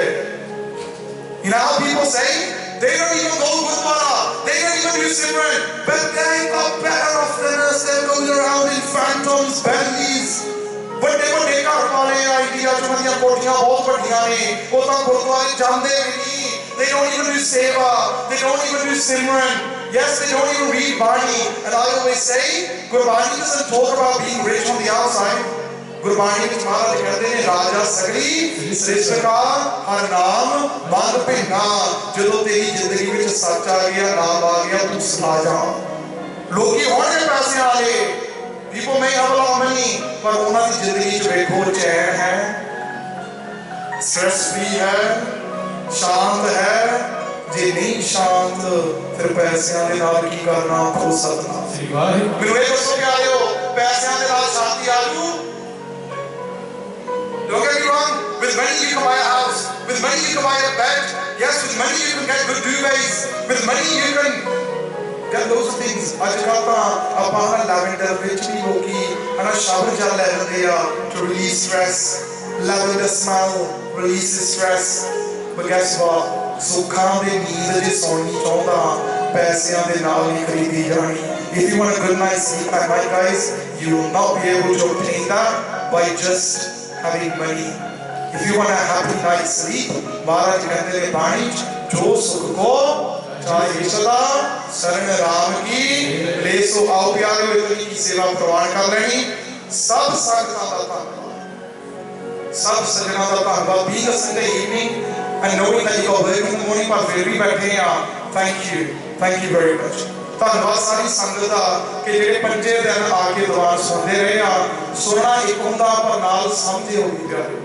You know how people say they don't even go to Gurdwara, they don't even do Simran, but they got better off than us. They're going around in phantoms, Bentleys. बड़े घर वाले आइडिया चुनिया कोठियां बहुत बढ़िया ने वो तो गुरुद्वारे जाते भी नहीं. They don't even do seva, they don't even do Simran. Yes, they don't even read Bani. And I always say, Gurbani doesn't talk about being rich on the outside. Gurbani ਵਿੱਚ ਮਹਾਰਾਜ ਕਹਿੰਦੇ ਨੇ ਰਾਜਾ ਸਗਲੀ ਸ੍ਰਿਸ਼ਟ ਕਾ ਹਰ ਨਾਮ ਬੰਦ ਭਿੰਨਾ. ਜਦੋਂ ਤੇਰੀ ਜ਼ਿੰਦਗੀ ਵਿੱਚ ਸੱਚ ਆ ਗਿਆ ਨਾਮ ਆ ਗਿਆ ਤੂੰ ਸਮਾ ਜਾ. ਲੋਕੀ ਹੋਣਗੇ ਪੈਸੇ ਵਾਲੇ. People may have a lot of money, but ਉਹਨਾਂ ਦੀ ਜ਼ਿੰਦਗੀ ਚ ਵੇਖੋ ਚੈਨ ਹੈ, स्ट्रेस फ्री है, शांत है. जे नहीं शांत फिर पैसिਆਂ ਦੇ ਨਾਲ ਕੀ ਕਰਨਾ ਖੋ ਸਕਦਾ. ਮੈਨੂੰ ਇਹ ਦੱਸੋ ਕਿ ਆਇਓ ਪੈਸਿਆਂ ਦੇ ਨਾਲ ਸ਼ਾਂਤੀ ਆ ਜੂ. Don't get me wrong, with money you can buy a house, with money you can buy a bed. Yes, with money you can get good duvets, with money you can get those things. आजकल तो अपना lavender ਵਿੱਚ ਵੀ ਲੋਕੀ ਹਨਾ shower ਜਲ ਲੈ ਲੈਂਦੇ ਆ to release stress. Lavender smell releases stress. But guess what? ਸੁੱਖਾਂ ਦੇ ਨੀਂਦ ਜੇ ਸੌਣੀ ਚਾਹੁੰਦਾ ਪੈਸਿਆਂ ਦੇ ਨਾਲ ਨਹੀਂ ਖਰੀਦੀ ਜਾਣੀ. If you want a good night's sleep at night, guys, you will not be able to obtain that by just having money. If you want a happy night's sleep, महाराज कहते हैं बाणी जो सुख को चाहे सदा शरण राम की ले सो. आओ प्यारे इतनी की सेवा प्रवान कर लेनी. सब संगतां दा धन्नवाद, सब सजना दा धन्नवाद. Being a Sunday evening and knowing that you got work in the morning, but फिर भी बैठे हैं. Thank you very much. ਧੰਨਵਾਦ ਸਾਰੀ ਸੰਗਤ ਦਾ ਕਿ ਜਿਹੜੇ 5 ਦਿਨ ਆ ਕੇ ਦੀਵਾਨ ਸੁਣਦੇ ਰਹੇ ਆ। ਸੁਣਨਾ ਇੱਕ ਹੁੰਦਾ ਪਰ ਨਾਲ ਸਮਝੇ ਹੋਈ ਪਿਆਰੇ।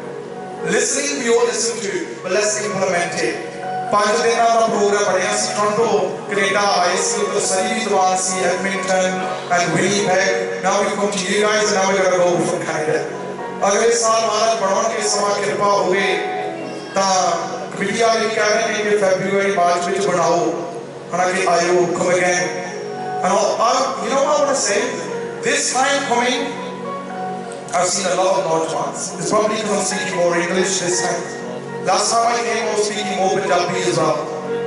Listening we all listen to, but let's implement it. 5 ਦਿਨਾਂ ਦਾ ਪ੍ਰੋਗਰਾਮ ਬਣਿਆ ਸੀ ਟੋਰਾਂਟੋ ਕੈਨੇਡਾ ਆਏ ਸੀ ਉਧਰ ਸਰੀ ਵੀ ਦੀਵਾਨ ਸੀ Edmonton and Winnipeg. Now we come to you guys and now we're gonna go from Canada. ਅਗਲੇ ਸਾਲ ਮਹਾਰਾਜ ਬਣਾਉਣਗੇ ਸਮਾਂ ਕਿਰਪਾ ਹੋਵੇ ਤਾਂ ਕਮੇਟੀ ਵਾਲੇ ਕਹਿ ਰਹੇ ਨੇ ਕਿ ਫੈਬਰੂਅਰੀ ਮਾਰਚ ਵਿੱਚ ਬਣਾਓ ਹਨਾ ਕਿ ਆਇਓ come again. And you know what I want to say? This time coming, I've seen a lot of large ones. It's probably because I'm speaking more English this time. Last time I came, I was speaking more Punjabi as well.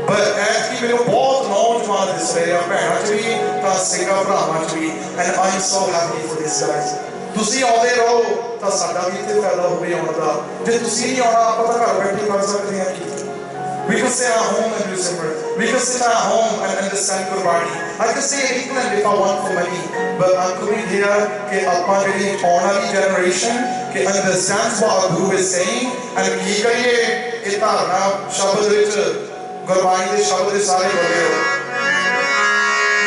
But as we know, both nonjwan this way, ਭੈਣਾਂ ਚ ਵੀ ਤਾਂ ਸਿੰਘਾਂ ਭਰਾਵਾਂ ਚ ਵੀ, and I'm so happy for this guys. ਤੁਸੀਂ ਆਉਂਦੇ ਰਹੋ ਤਾਂ ਸਾਡਾ ਵੀ ਇੱਥੇ ਫਾਇਦਾ ਹੋਵੇ ਆਉਣ ਦਾ। ਜੇ ਤੁਸੀਂ ਨਹੀਂ ਆਉਣਾ ਆਪਾਂ ਤਾਂ ਘਰ ਬੈਠੇ ਕਰ ਸਕਦੇ ਹਾਂ ਕੀ। We can stay at home and do simran. We can sit at home and understand Gurbani. I can stay in England if I want for money. But I'm coming here कि अपना ਜਿਹੜੀ ਆਉਣ ਵਾਲੀ generation कि understands what our Guru is saying and ਕੀ ਕਰੀਏ ਇਹ ਧਾਰਨਾ ਸ਼ਬਦ ਵਿੱਚ ਗੁਰਬਾਣੀ ਦੇ ਸ਼ਬਦ ਦੇ ਸਾਰੇ ਬੋਲੇ ਹੋ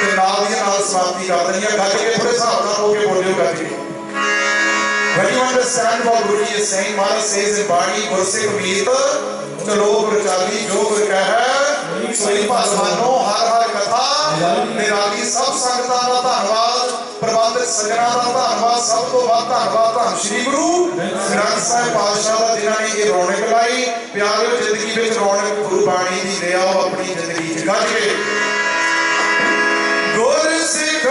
ਤੇ ਨਾਲ ਦੀ ਨਾਲ ਸਮਾਪਤੀ ਕਰ ਦੇਣੀ ਹੈ। ਗੱਜ ਕੇ ਥੋੜੇ ਹਿਸਾਬ ਨਾਲ ਹੋ ਕੇ ਬੋਲਿਓ ਗੱਜ ਕੇ। When you understand what Guru is saying, Maharaj says in Bani, Gursikh Meet ਚਲੋ ਗੁਰ ਚਾਲੀ ਜੋ ਗੁਰ ਕਹੈ ਸੋਈ ਭਗਵਾਨੋ ਹਰ ਹਰ ਕਥਾ ਨਿਰਾਲੀ। ਸਭ ਸੰਗਤਾਂ ਦਾ ਧੰਨਵਾਦ, ਪ੍ਰਬੰਧਕ ਸੱਜਣਾ ਦਾ ਧੰਨਵਾਦ, ਸਭ ਤੋਂ ਵੱਧ ਧੰਨਵਾਦ ਧੰਨ ਸ਼੍ਰੀ ਗੁਰੂ ਗ੍ਰੰਥ ਸਾਹਿਬ ਪਾਤਸ਼ਾਹ ਦਾ ਜਿਨ੍ਹਾਂ ਨੇ ਇਹ ਰੌਣਕ ਲਾਈ। ਪਿਆਰਿਓ ਜ਼ਿੰਦਗੀ ਵਿੱਚ ਰੌਣਕ ਗੁਰਬਾਣੀ ਦੀ ਲਿਆਓ ਆਪਣੀ ਜ਼ਿੰਦਗੀ 'ਚ ਗੱਜ ਕੇ। ਗੁਰਸਿੱਖ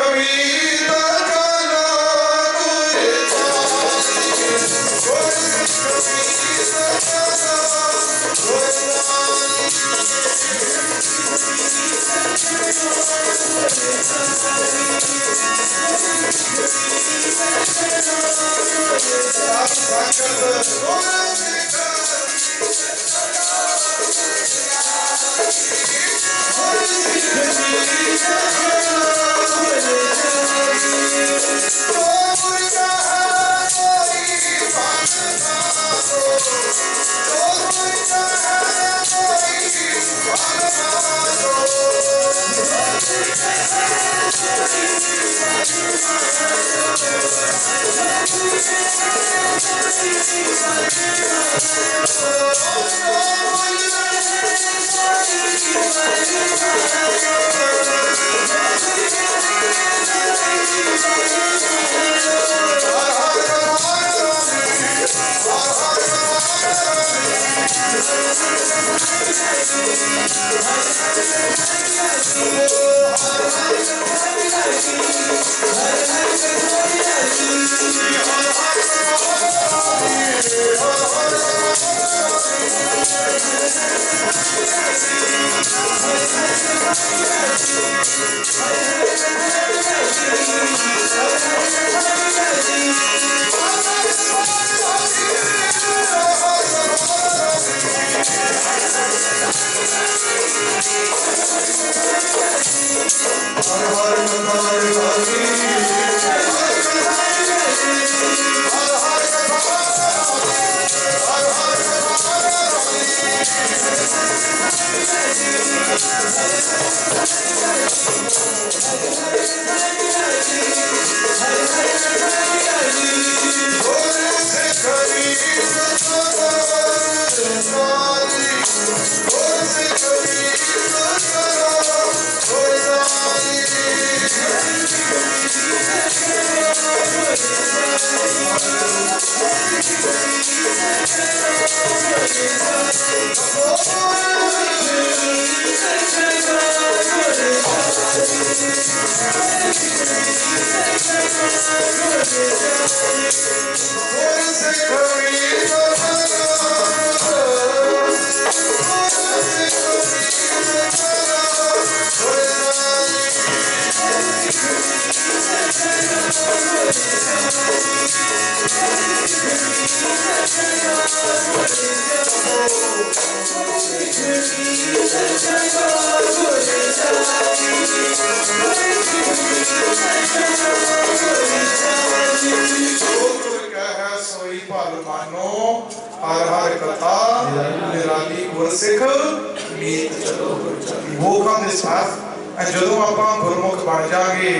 ਮੀਤ ਚਲੋ ਗੁਰ ਚਾਲੀ, ਗੁਰਸਿੱਖ ਮੀਤ ਚਲੋ ਜਦੋਂ ਆਪਾਂ ਗੁਰਮੁਖ ਬਣ ਜਾਾਂਗੇ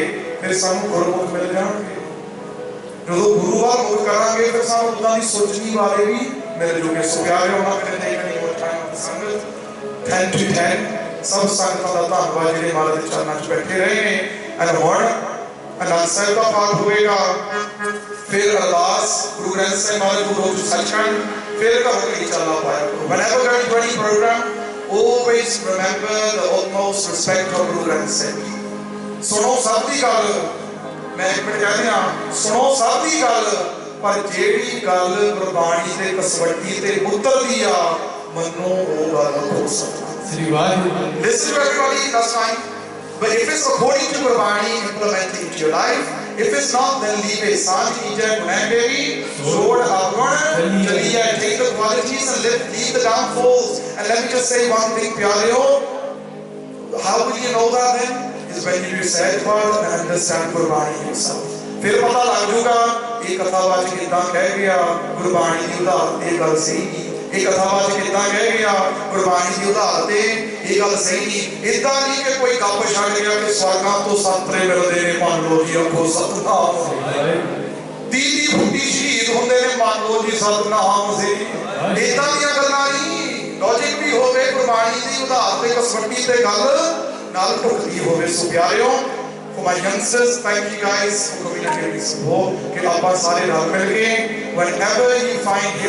ਫਿਰ ਸਾਨੂੰ ਗੁਰਮੁਖ ਮਿਲ ਜਾਣਗੇ। ਜਦੋਂ ਗੁਰੂ ਵੱਲ ਮੁਖ ਕਰਾਂਗੇ ਫਿਰ ਸਾਨੂੰ ਉਦਾਂ ਦੀ ਸੋਚਣੀ ਵਾਲੇ ਵੀ ਮਿਲ ਜੂਗੇ। ਸੋ ਪਿਆਰਿਓ, ਉਹਨਾਂ ਕਦੇ ਦੇਖਣੀ ਹੋਰ ਟਾਈਮ ਸੰਗਤ 10 to 10 ਸਭ ਸੰਗਤਾਂ ਦਾ ਧੰਨਵਾਦ ਜਿਹੜੇ ਮਹਾਰਾਜ ਦੇ ਚਰਨਾਂ 'ਚ ਬੈਠੇ ਰਹੇ ਨੇ। ਐਂਡ ਹੁਣ ਆਨੰਦ ਸਾਹਿਬ ਦਾ ਪਾਠ ਹੋਵੇਗਾ, ਫਿਰ ਅਰਦਾਸ ਗੁਰੂ ਗ੍ਰੰਥ ਸਾਹਿਬ ਮਹਾਰਾਜ ਗੁਰੂ ਗ੍ਰੰਥ ਸੱਚਖੰਡ, ਫਿਰ ਘਰੋਂ ਘਰੀ ਚੱਲਣਾ ਪਾਇਆ ਕਰੋ। Whenever you are doing program, always remember the utmost respect of Guru Granth Sahib. ਸੁਣੋ ਸਭ ਦੀ ਗੱਲ, ਮੈਂ ਇੱਕ ਮਿੰਟ ਕਹਿ ਦਿਆਂ, ਸੁਣੋ ਸਭ ਦੀ ਗੱਲ, ਪਰ ਜਿਹੜੀ ਗੱਲ ਗੁਰਬਾਣੀ ਦੇ ਕਸਵੱਟੀ ਤੇ ਉਤਰਦੀ ਆ ਮੰਨੋ ਉਹ ਗੱਲ ਹੋ ਸਕਦੀ। ਸ੍ਰੀ Waheguru. Listen to everybody, that's fine. But if it's according to Gurbani, implement it into your life. If it's not, then leave it. Sanj Ija Gunahgari, Jod Agun, Jaliya, take the qualities and leave the downfalls. And let me just say one thing, Pyareo. How will you know that then? Is when you do sad part and understand Gurbani yourself. फिर पता लग जाऊगा ये कथावाच कितना कह गया गुरबाणी की उदाहरण ये गल सही नहीं, ये कथावाच कितना कह गया गुरबाणी की उदाहरण ये गल सही नहीं। इदा नहीं कि कोई गप छड़ गया कि स्वर्गां तो संतरे मिलते ने, मान लो जी आखो सतनाम। 30 फुटी शहीद होंगे ने, मान लो जी सतनाम से। इदा दी गल्लां नहीं, लॉजिक भी होवे, गुरबाणी की उदाहरण ते कसवट्टी ते गल नाल ढुकदी होवे। सो प्यारिओ, for my youngsters, thank you guys for coming and giving support कि आप सारे रल मिल के whenever you find